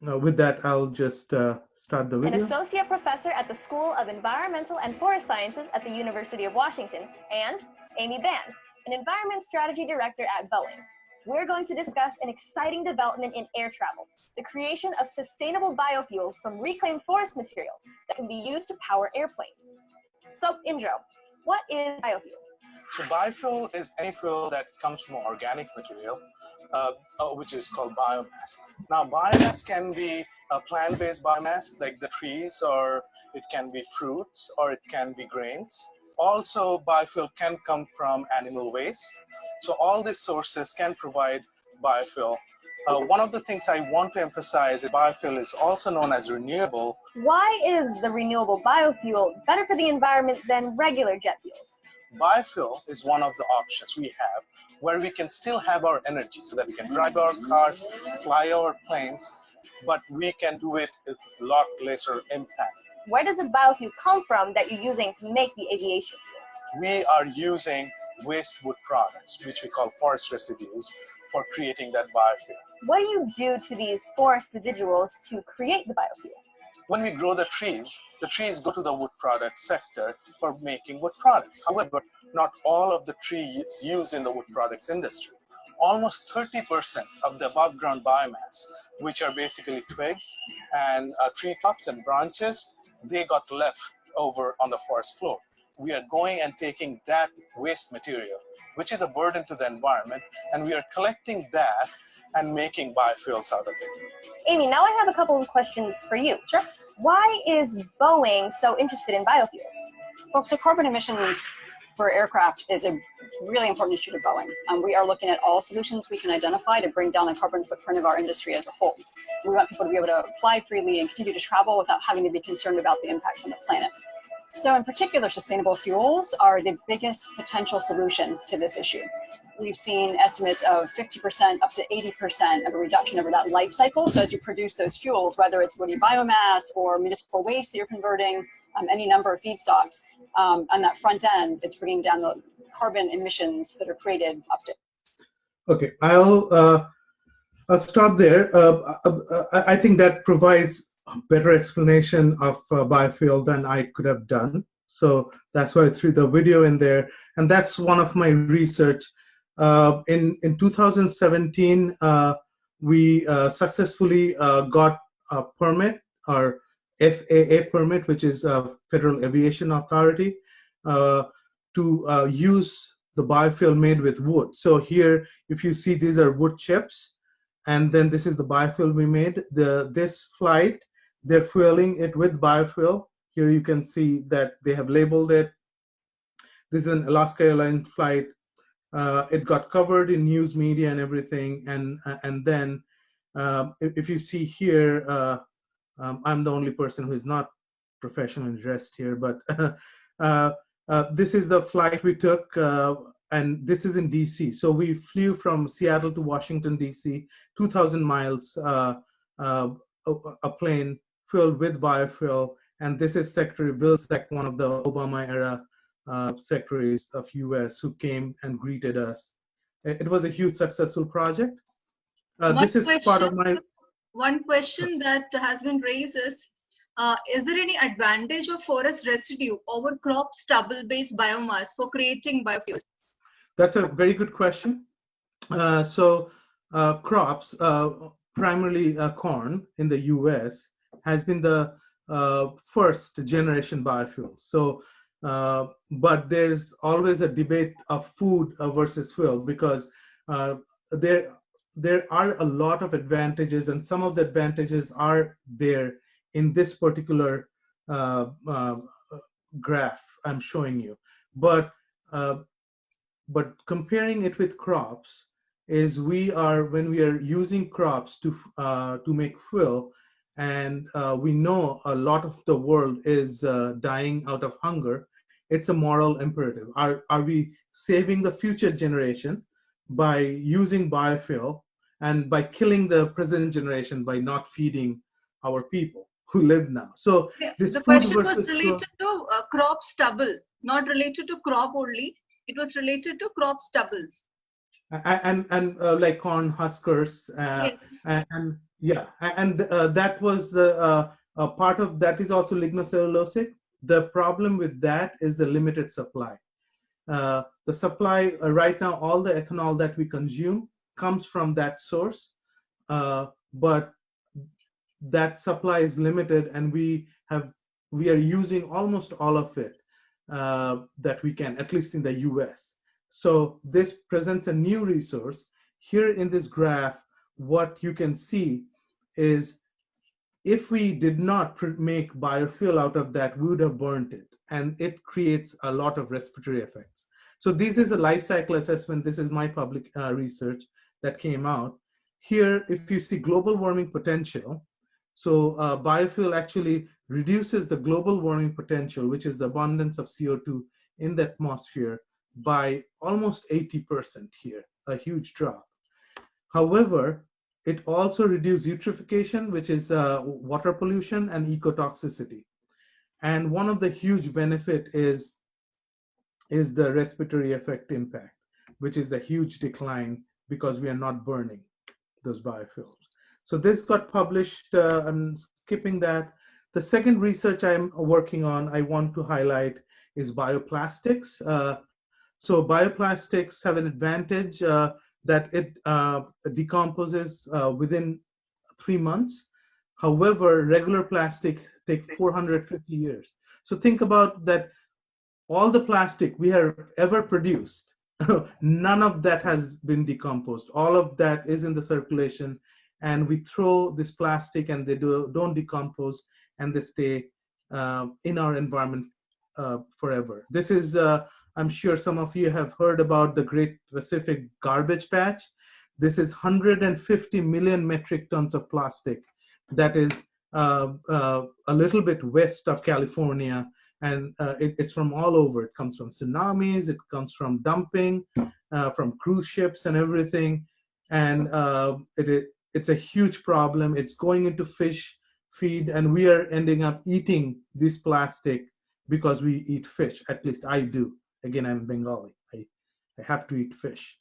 with that, I'll just start the video. An associate professor at the School of Environmental and Forest Sciences at the University of Washington, and Amy Ban, an environment strategy director at Boeing. We're going to discuss an exciting development in air travel, the creation of sustainable biofuels from reclaimed forest material that can be used to power airplanes. So, Indro, what is biofuel? So biofuel is any fuel that comes from organic material, which is called biomass. Now, biomass can be a plant-based biomass, like the trees, or it can be fruits, or it can be grains. Also, biofuel can come from animal waste. So all these sources can provide biofuel. One of the things I want to emphasize is biofuel is also known as renewable. Why is the renewable biofuel better for the environment than regular jet fuels? Biofuel is one of the options we have where we can still have our energy so that we can drive our cars, fly our planes, but we can do it with a lot lesser impact. Where does this biofuel come from that you're using to make the aviation fuel? We are using waste wood products, which we call forest residues, for creating that biofuel. What do you do to these forest residuals to create the biofuel? When we grow the trees go to the wood product sector for making wood products. However, not all of the trees used in the wood products industry. Almost 30% of the above ground biomass, which are basically twigs and tree tops and branches, they got left over on the forest floor. We are going and taking that waste material, which is a burden to the environment, and we are collecting that and making biofuels out of it. Amy, now I have a couple of questions for you. Sure. Why is Boeing so interested in biofuels? Well, so carbon emissions for aircraft is a really important issue to Boeing. We are looking at all solutions we can identify to bring down the carbon footprint of our industry as a whole. We want people to be able to fly freely and continue to travel without having to be concerned about the impacts on the planet. So in particular, sustainable fuels are the biggest potential solution to this issue. We've seen estimates of 50% up to 80% of a reduction over that life cycle. So as you produce those fuels, whether it's woody biomass or municipal waste that you're converting, any number of feedstocks, on that front end, it's bringing down the carbon emissions that are created up to. Okay, I'll stop there. I think that provides a better explanation of biofuel than I could have done. So that's why I threw the video in there. And that's one of my research. In 2017, we successfully got a permit, or FAA permit, which is Federal Aviation Authority, to use the biofuel made with wood. So here, if you see, these are wood chips, and then this is the biofuel we made. This flight, they're fueling it with biofuel. Here you can see that they have labeled it. This is an Alaska Airlines flight. It got covered in news media and everything. And then if you see here, I'm the only person who is not professionally dressed here, but this is the flight we took, and this is in DC. So we flew from Seattle to Washington, DC, 2,000 miles, a plane filled with biofuel. And this is Secretary Bill Sack, one of the Obama era secretaries of US, who came and greeted us. It was a huge successful project. This is part of my... One question that has been raised is there any advantage of forest residue over crop stubble-based biomass for creating biofuels? That's a very good question. Crops, primarily corn in the US, has been the first generation biofuel. So, but there's always a debate of food versus fuel, because there are a lot of advantages, and some of the advantages are there in this particular graph I'm showing you. But comparing it with crops, is when we are using crops to make fuel, and we know a lot of the world is dying out of hunger, it's a moral imperative. Are we saving the future generation by using biofuel, and by killing the present generation by not feeding our people who live now? So this the food question versus was related to crop stubble, not related to crop only. It was related to crop stubbles. And like corn huskers, Yes. and yeah, and that was the part of that is also lignocellulosic. The problem with that is the limited supply. The supply right now, all the ethanol that we consume comes from that source, but that supply is limited, and we are using almost all of it that we can, at least in the US. So this presents a new resource. Here in this graph, what you can see is, if we did not make biofuel out of that, we would have burnt it, and it creates a lot of respiratory effects. So this is a life cycle assessment. This is my public research that came out. Here, if you see global warming potential, so biofuel actually reduces the global warming potential, which is the abundance of CO2 in the atmosphere, by almost 80% here, a huge drop. However, it also reduces eutrophication, which is water pollution, and ecotoxicity. And one of the huge benefit is the respiratory effect impact, which is a huge decline because we are not burning those biofuels. So this got published. I'm skipping that. The second research I'm working on, I want to highlight, is bioplastics. So bioplastics have an advantage that it decomposes within 3 months. However, regular plastic takes 450 years. So think about that. All the plastic we have ever produced, none of that has been decomposed. All of that is in the circulation, and we throw this plastic and they don't decompose, and they stay in our environment forever. This is, I'm sure some of you have heard about the Great Pacific Garbage Patch. This is 150 million metric tons of plastic that is a little bit west of California, and it's from all over. It comes from tsunamis, it comes from dumping, from cruise ships and everything, and it's a huge problem. It's going into fish feed, and we are ending up eating this plastic because we eat fish. At least I do. Again, I'm Bengali. I have to eat fish.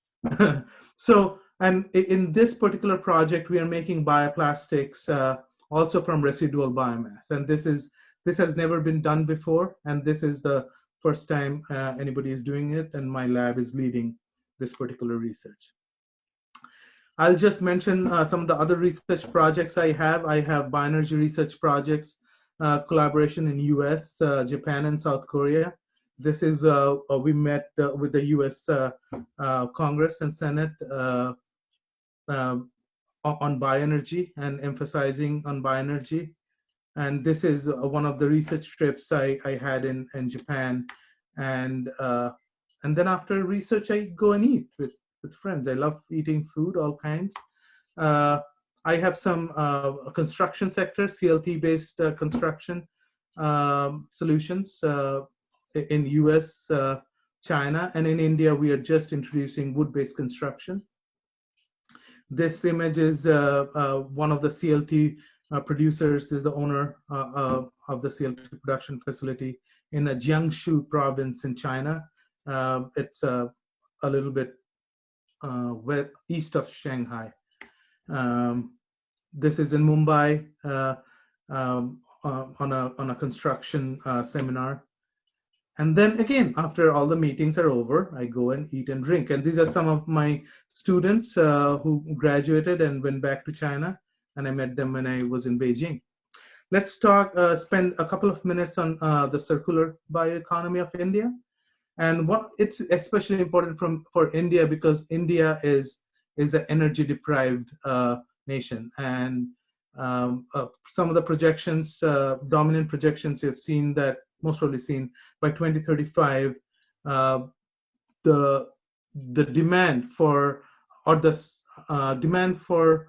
So, and in this particular project, we are making bioplastics also from residual biomass, and this has never been done before, and this is the first time anybody is doing it, and my lab is leading this particular research. I'll just mention some of the other research projects I have. I have bioenergy research projects, collaboration in US, Japan, and South Korea. This is, we met with the US Congress and Senate on bioenergy and emphasizing on bioenergy. And this is one of the research trips I had in Japan. And then after research, I go and eat with friends. I love eating food, all kinds. I have some construction sector, CLT-based construction solutions in US, China, and in India, we are just introducing wood-based construction. This image is one of the CLT producers, is the owner of the CLT production facility in a Jiangsu province in China. It's a little bit east of Shanghai. This is in Mumbai on a construction seminar. And then again, after all the meetings are over, I go and eat and drink. And these are some of my students who graduated and went back to China, and I met them when I was in Beijing. Let's spend a couple of minutes on the circular bioeconomy of India. And it's especially important for India because India is an energy deprived nation. And some of the projections, dominant projections, you've seen that, most probably seen, by 2035, the demand for, or the demand for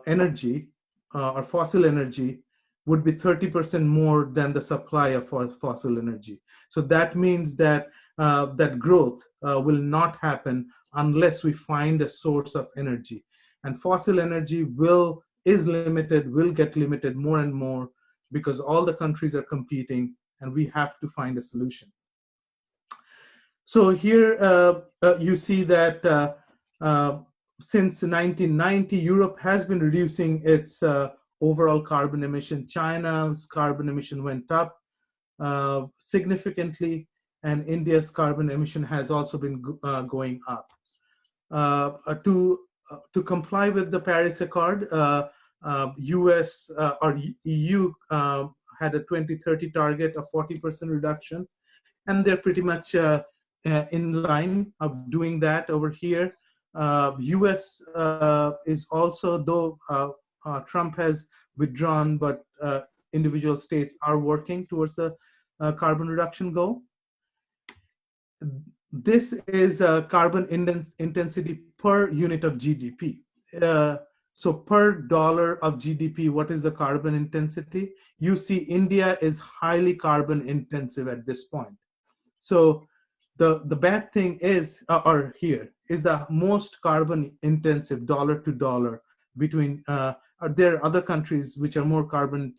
energy or fossil energy would be 30% more than the supply of fossil energy. So that means that that growth will not happen unless we find a source of energy. And fossil energy will get limited more and more because all the countries are competing, and we have to find a solution. So here you see that since 1990, Europe has been reducing its overall carbon emission. China's carbon emission went up significantly, and India's carbon emission has also been going up. To comply with the Paris Accord, US or EU had a 2030 target of 40% reduction, and they're pretty much in line of doing that over here. US is also, though Trump has withdrawn, but individual states are working towards the carbon reduction goal. This is carbon intensity per unit of GDP. So per dollar of GDP, what is the carbon intensity? You see India is highly carbon intensive at this point. So the bad thing is, or here, is the most carbon intensive dollar to dollar between, there are other countries which are more carbon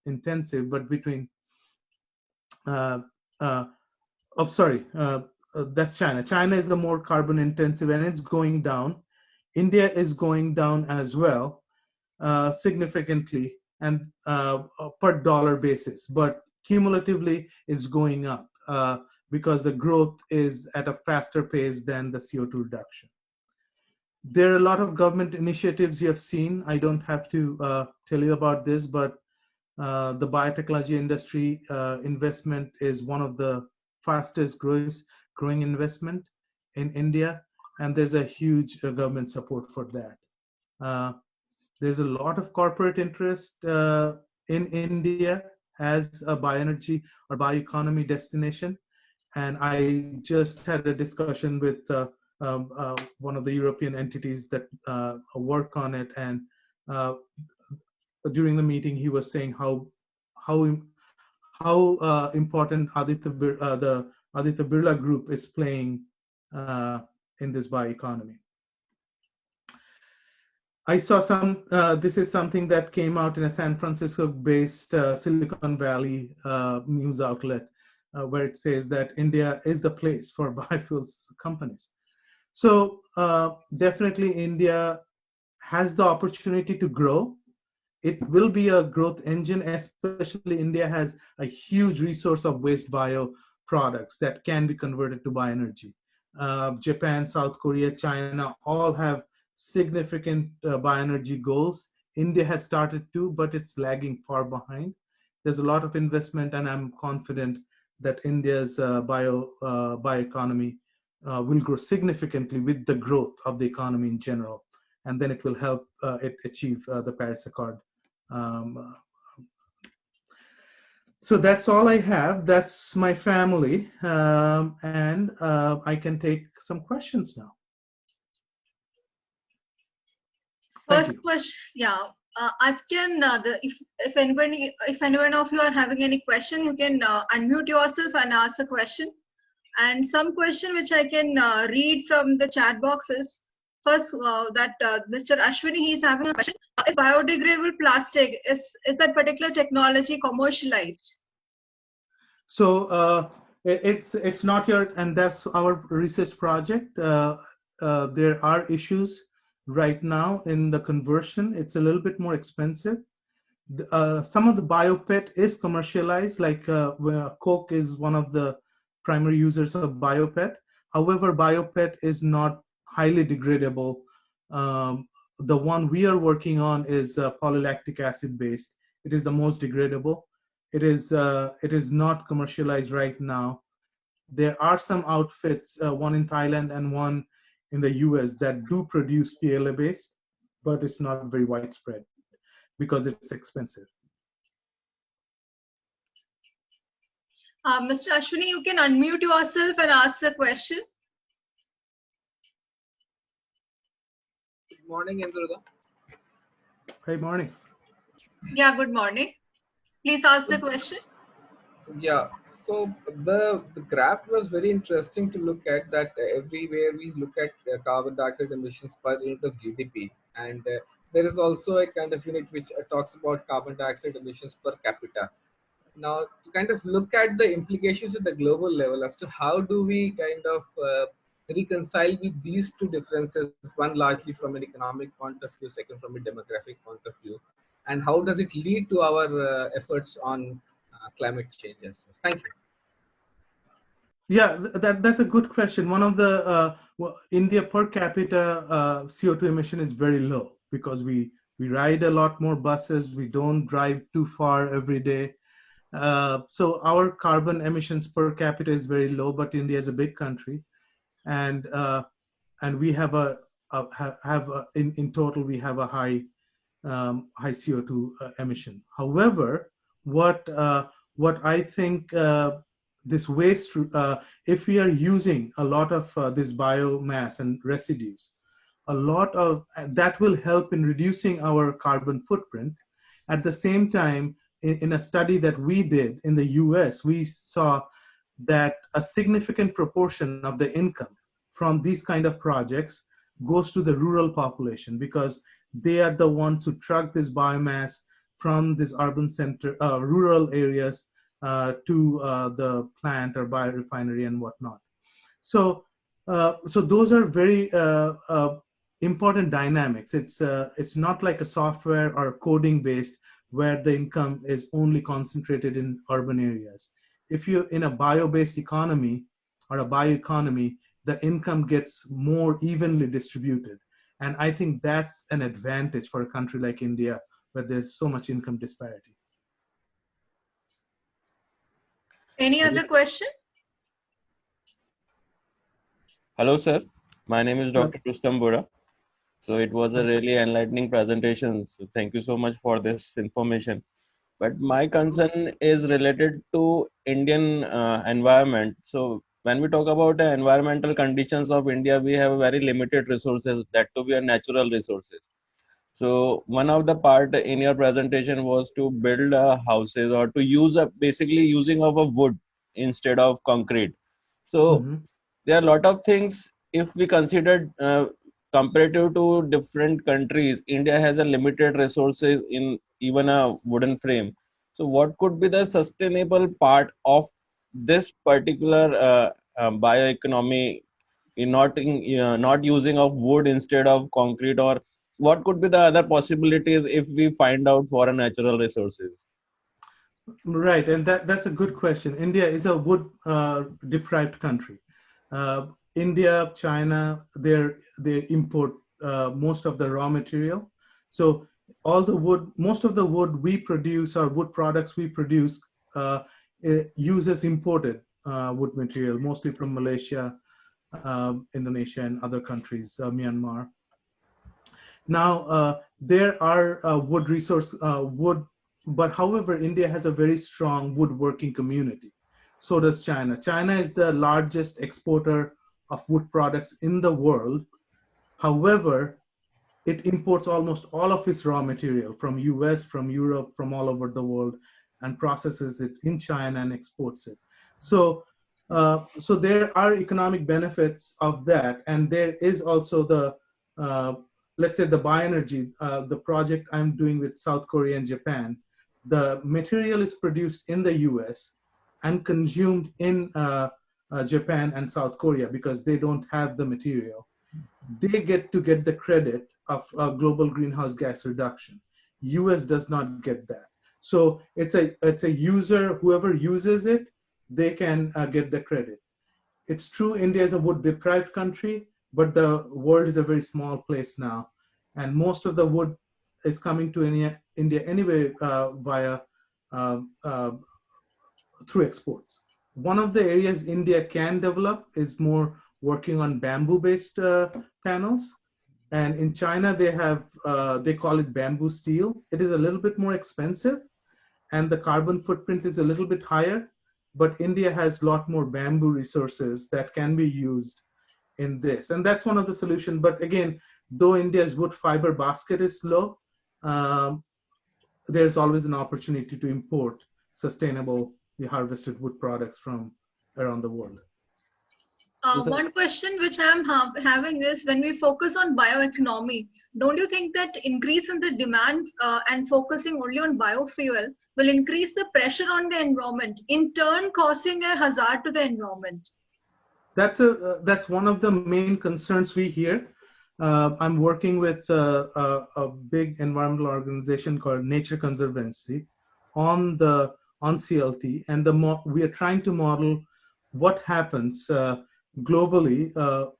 intensive, but between, that's China. China is the more carbon intensive, and it's going down. India is going down as well, significantly, and per dollar basis. But cumulatively, it's going up because the growth is at a faster pace than the CO2 reduction. There are a lot of government initiatives you have seen. I don't have to tell you about this, but the biotechnology industry investment is one of the fastest growing investment in India, and there's a huge government support for that. There's a lot of corporate interest in India as a bioenergy or bioeconomy destination, and I just had a discussion with one of the European entities that work on it, and during the meeting he was saying how important the Aditya Birla Group is playing in this bioeconomy. I saw some, this is something that came out in a San Francisco-based Silicon Valley news outlet, where it says that India is the place for biofuels companies. So definitely India has the opportunity to grow. It will be a growth engine, especially India has a huge resource of waste bio products that can be converted to bioenergy. Japan, South Korea, China all have significant bioenergy goals. India has started too, but it's lagging far behind. There's a lot of investment, and I'm confident that India's bioeconomy will grow significantly with the growth of the economy in general, and then it will help it achieve the Paris Accord. So that's all I have. That's my family, and I can take some questions now. First question, yeah. I can, if anyone of you are having any question, you can unmute yourself and ask a question. And some question which I can read from the chat boxes. First, that Mr. Ashwini, he's having a question. Is biodegradable plastic, is that particular technology commercialized? So it's not yet, and that's our research project. There are issues right now in the conversion. It's a little bit more expensive. Some of the biopet is commercialized, like Coke is one of the primary users of biopet. However, biopet is not highly degradable. The one we are working on is polylactic acid based. It is the most degradable. It is not commercialized right now. There are some outfits, one in Thailand and one in the US, that do produce PLA based, but it's not very widespread because it's expensive. Mr. Ashwini, you can unmute yourself and ask the question. Good morning, Indroneil. Hey, morning. Yeah, good morning. Please ask the question. Yeah, so the graph was very interesting to look at, that everywhere we look at carbon dioxide emissions per unit of GDP, and there is also a kind of unit which talks about carbon dioxide emissions per capita. Now, to kind of look at the implications at the global level as to how do we kind of reconcile with these two differences, one largely from an economic point of view, second from a demographic point of view, and how does it lead to our efforts on climate changes? Thank you. Yeah, that's a good question. One of the India per capita CO2 emission is very low because we ride a lot more buses. We don't drive too far every day. So our carbon emissions per capita is very low, but India is a big country, and we have in total we have a high CO2 emission. However, what I think this waste, if we are using a lot of this biomass and residues, a lot of that will help in reducing our carbon footprint. At the same time, in a study that we did in the US, we saw that a significant proportion of the income from these kind of projects goes to the rural population, because they are the ones who truck this biomass from this urban center, rural areas to the plant or biorefinery and whatnot. So, so those are very important dynamics. It's not like a software or coding based where the income is only concentrated in urban areas. If you're in a bio-based economy or a bioeconomy, the income gets more evenly distributed. And I think that's an advantage for a country like India, where there's so much income disparity. Any other question? Hello, sir. My name is Dr. Rustam Bora. So it was a really enlightening presentation. So thank you so much for this information. But my concern is related to Indian environment. So when we talk about the environmental conditions of India, we have very limited resources, that to be a natural resources. So one of the part in your presentation was to build houses or to use basically using of a wood instead of concrete. So there are a lot of things. If we consider comparative to different countries, India has a limited resources in even a wooden frame. So what could be the sustainable part of this particular bioeconomy in not using of wood instead of concrete, or what could be the other possibilities if we find out for a natural resources? Right, and that's a good question. India is a wood deprived country. India, China, they import most of the raw material. So all the wood, most of the wood we produce or wood products we produce uses imported wood material, mostly from Malaysia, Indonesia, and other countries, Myanmar. Now, there are wood, but however, India has a very strong woodworking community. So does China. China is the largest exporter of wood products in the world. However, it imports almost all of its raw material from US, from Europe, from all over the world, and processes it in China and exports it. So, so there are economic benefits of that, and there is also the let's say the bioenergy, the project I'm doing with South Korea and Japan. The material is produced in the US and consumed in Japan and South Korea because they don't have the material. They get the credit of global greenhouse gas reduction. US does not get that. So it's a user, whoever uses it, they can get the credit. It's true India is a wood deprived country, but the world is a very small place now. And most of the wood is coming to India anyway via through exports. One of the areas India can develop is more working on bamboo-based panels. And in China, they have, they call it bamboo steel. It is a little bit more expensive and the carbon footprint is a little bit higher, but India has a lot more bamboo resources that can be used in this. And that's one of the solutions. But again, though India's wood fiber basket is low, there's always an opportunity to import sustainable harvested wood products from around the world. One question which I'm having is, when we focus on bioeconomy, don't you think that increase in the demand and focusing only on biofuel will increase the pressure on the environment, in turn causing a hazard to the environment? That's one of the main concerns we hear. I'm working with a big environmental organization called Nature Conservancy on CLT, and we are trying to model what happens globally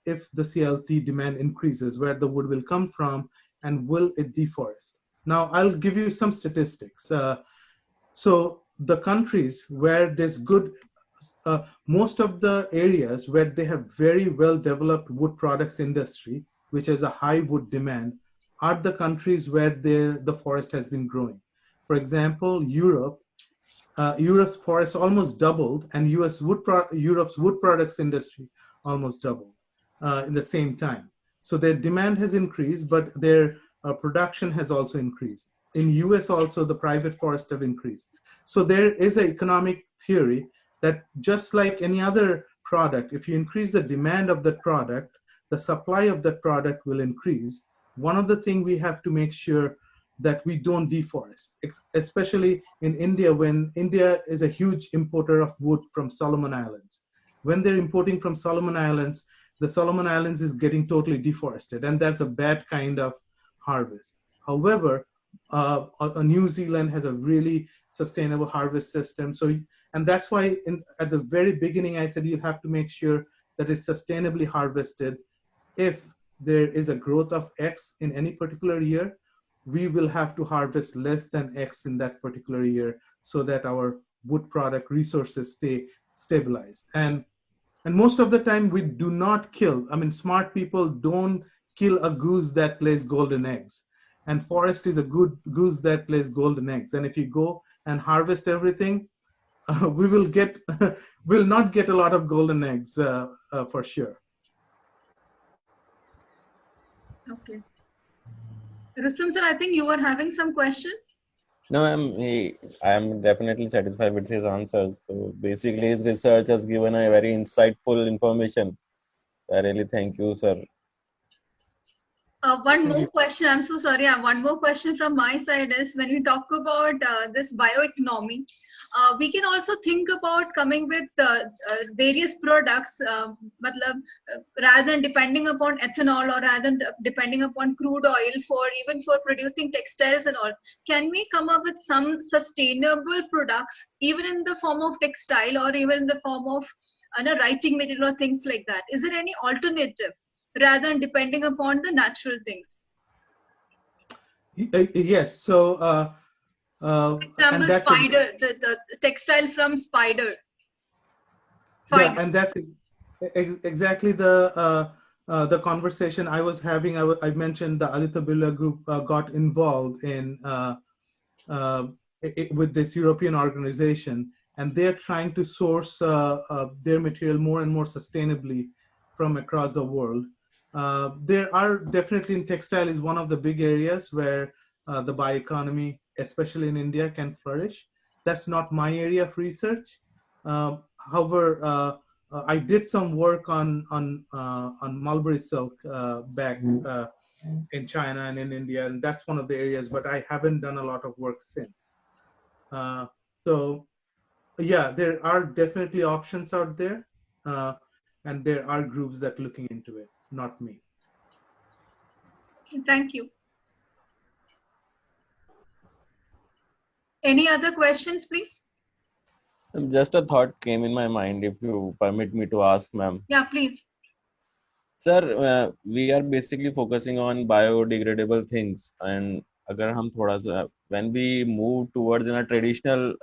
if the CLT demand increases, where the wood will come from, and will it deforest. Now, I'll give you some statistics. So the countries where there's good, most of the areas where they have very well developed wood products industry, which has a high wood demand, are the countries where the forest has been growing. For example, Europe's forest almost doubled, and Europe's wood products industry almost doubled in the same time. So their demand has increased, but their production has also increased. In US also, the private forests have increased. So there is an economic theory that just like any other product, if you increase the demand of that product, the supply of that product will increase. One of the things we have to make sure that we don't deforest, especially in India, when India is a huge importer of wood from Solomon Islands. when they're importing from Solomon Islands, the Solomon Islands is getting totally deforested, and that's a bad kind of harvest. However, New Zealand has a really sustainable harvest system. So, and that's why at the very beginning, I said you have to make sure that it's sustainably harvested. If there is a growth of X in any particular year, we will have to harvest less than X in that particular year so that our wood product resources stay stabilized. And most of the time we do not kill. I mean, smart people don't kill a goose that lays golden eggs. And forest is a good goose that lays golden eggs. And if you go and harvest everything, we will get, will not get a lot of golden eggs for sure. Okay. Rustam sir, I think you were having some question. No, I'm definitely satisfied with his answers. So basically, his research has given a very insightful information. I really thank you, sir. One more question. I'm so sorry. One more question from my side is, when we talk about this bioeconomy, we can also think about coming with various products, rather than depending upon ethanol, or rather than depending upon crude oil for even for producing textiles and all. Can we come up with some sustainable products, even in the form of textile, or even in the form of writing material or things like that? Is there any alternative rather than depending upon the natural things? Yes. So, example, and that's spider, the textile from spider. Yeah, Fiber. and that's exactly the conversation I was having. I mentioned the Aditya Birla Group got involved in with this European organization, and they're trying to source their material more and more sustainably from across the world. There are definitely, in textile is one of the big areas where the bioeconomy, especially in India, can flourish. That's not my area of research. However, I did some work on mulberry silk back in China and in India, and that's one of the areas. But I haven't done a lot of work since. So, yeah, there are definitely options out there, and there are groups that are looking into it. Not me. Thank you. Any other questions, please? Just a thought came in my mind, if you permit me to ask, ma'am. Yeah, please. Sir, we are basically focusing on biodegradable things, and agar hum thoda sa, when we move towards in a traditional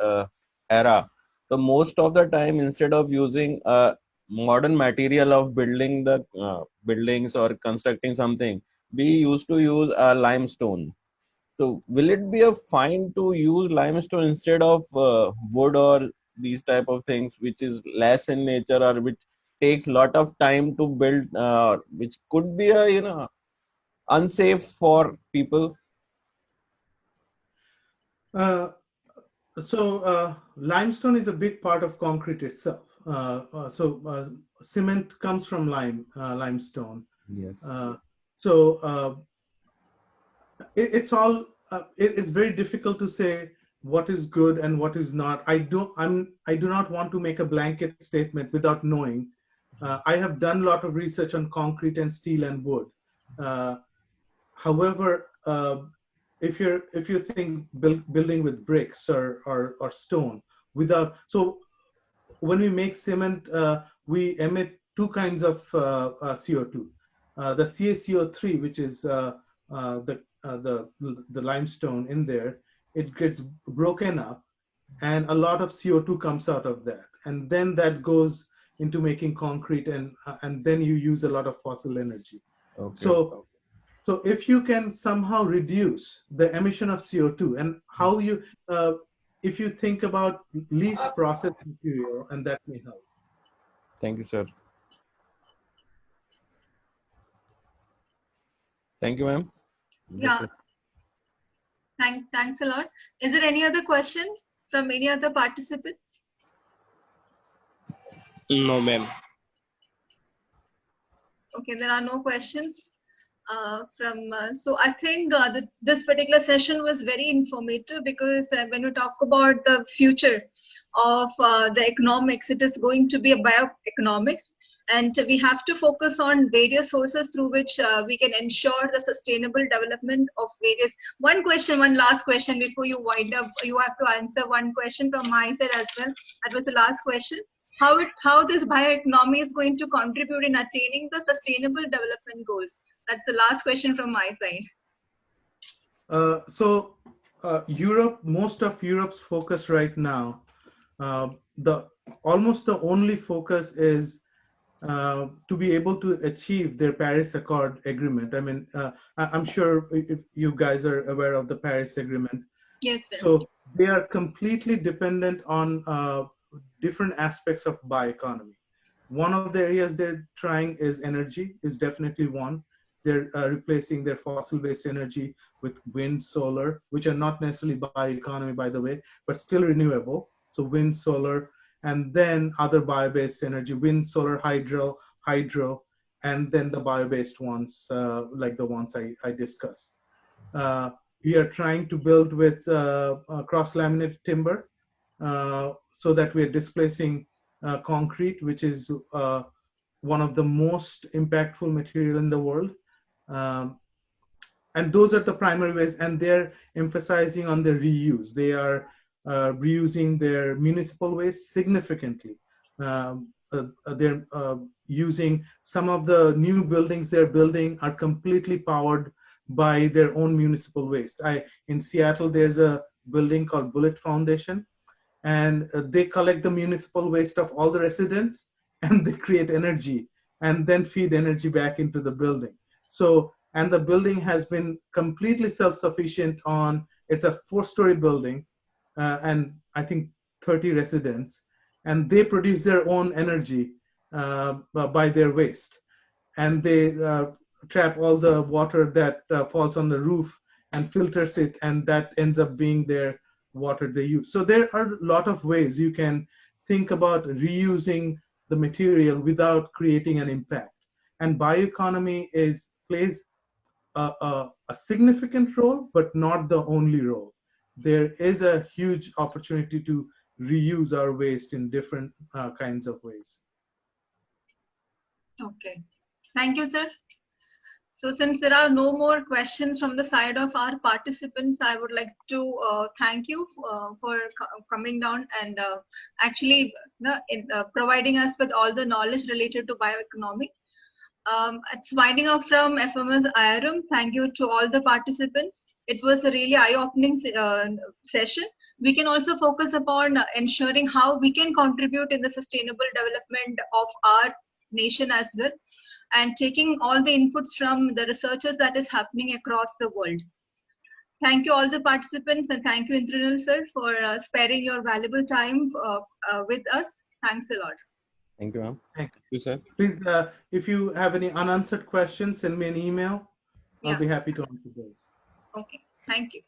era, so most of the time, instead of using a modern material of building the buildings or constructing something, we used to use limestone. So will it be a fine to use limestone instead of wood or these type of things, which is less in nature or which takes lot of time to build, which could be a unsafe for people? Limestone is a big part of concrete itself. Cement comes from limestone. Yes. It's all. It's very difficult to say what is good and what is not. I do not want to make a blanket statement without knowing. I have done a lot of research on concrete and steel and wood. However, if you think building with bricks or stone without, so when we make cement, we emit two kinds of CO2. The CaCO3, which is the limestone in there, it gets broken up, and a lot of CO2 comes out of that, and then that goes into making concrete, and then you use a lot of fossil energy. Okay. So if you can somehow reduce the emission of CO2, and how you, if you think about least processed material, and that may help. Thank you, sir. Thank you, ma'am. Yeah. Thanks a lot. Is there any other question from any other participants? No, ma'am. Okay, there are no questions. So I think this particular session was very informative, because when you talk about the future of the economics, it is going to be a bioeconomics, and we have to focus on various sources through which we can ensure the sustainable development of various. One last question before you wind up. You have to answer one question from my side as well. That was the last question. How this bioeconomy is going to contribute in attaining the sustainable development goals? That's the last question from my side. Europe, most of Europe's focus right now, almost the only focus is to be able to achieve their Paris Accord agreement. I mean, I'm sure if you guys are aware of the Paris Agreement. Yes, sir. So they are completely dependent on different aspects of bioeconomy. One of the areas they're trying is energy, is definitely one. They're replacing their fossil-based energy with wind, solar, which are not necessarily bioeconomy, by the way, but still renewable. So wind, solar, and then other bio-based energy, wind, solar, hydro, and then the bio-based ones, like the ones I discussed. We are trying to build with cross-laminated timber so that we are displacing concrete, which is one of the most impactful material in the world. And those are the primary ways, and they're emphasizing on the reuse. They are reusing their municipal waste significantly. They're using some of the new buildings they're building are completely powered by their own municipal waste. In Seattle, there's a building called Bullet Foundation, and they collect the municipal waste of all the residents, and they create energy and then feed energy back into the building. So, and the building has been completely self-sufficient on, it's a 4-story building, and I think 30 residents, and they produce their own energy by their waste. And they trap all the water that falls on the roof and filters it, and that ends up being their water they use. So there are a lot of ways you can think about reusing the material without creating an impact. And bioeconomy plays a significant role, but not the only role. There is a huge opportunity to reuse our waste in different kinds of ways. Okay. Thank you, sir. So since there are no more questions from the side of our participants, I would like to thank you for coming down and actually providing us with all the knowledge related to bioeconomy. It's winding up from FMS-IRM. Thank you to all the participants. It was a really eye-opening session. We can also focus upon ensuring how we can contribute in the sustainable development of our nation as well, and taking all the inputs from the researchers that is happening across the world. Thank you all the participants, and thank you Indroneil sir for sparing your valuable time with us. Thanks a lot. Thank you, ma'am. Thank you, sir. Please, if you have any unanswered questions, send me an email. I'll be happy to answer those. Okay, thank you.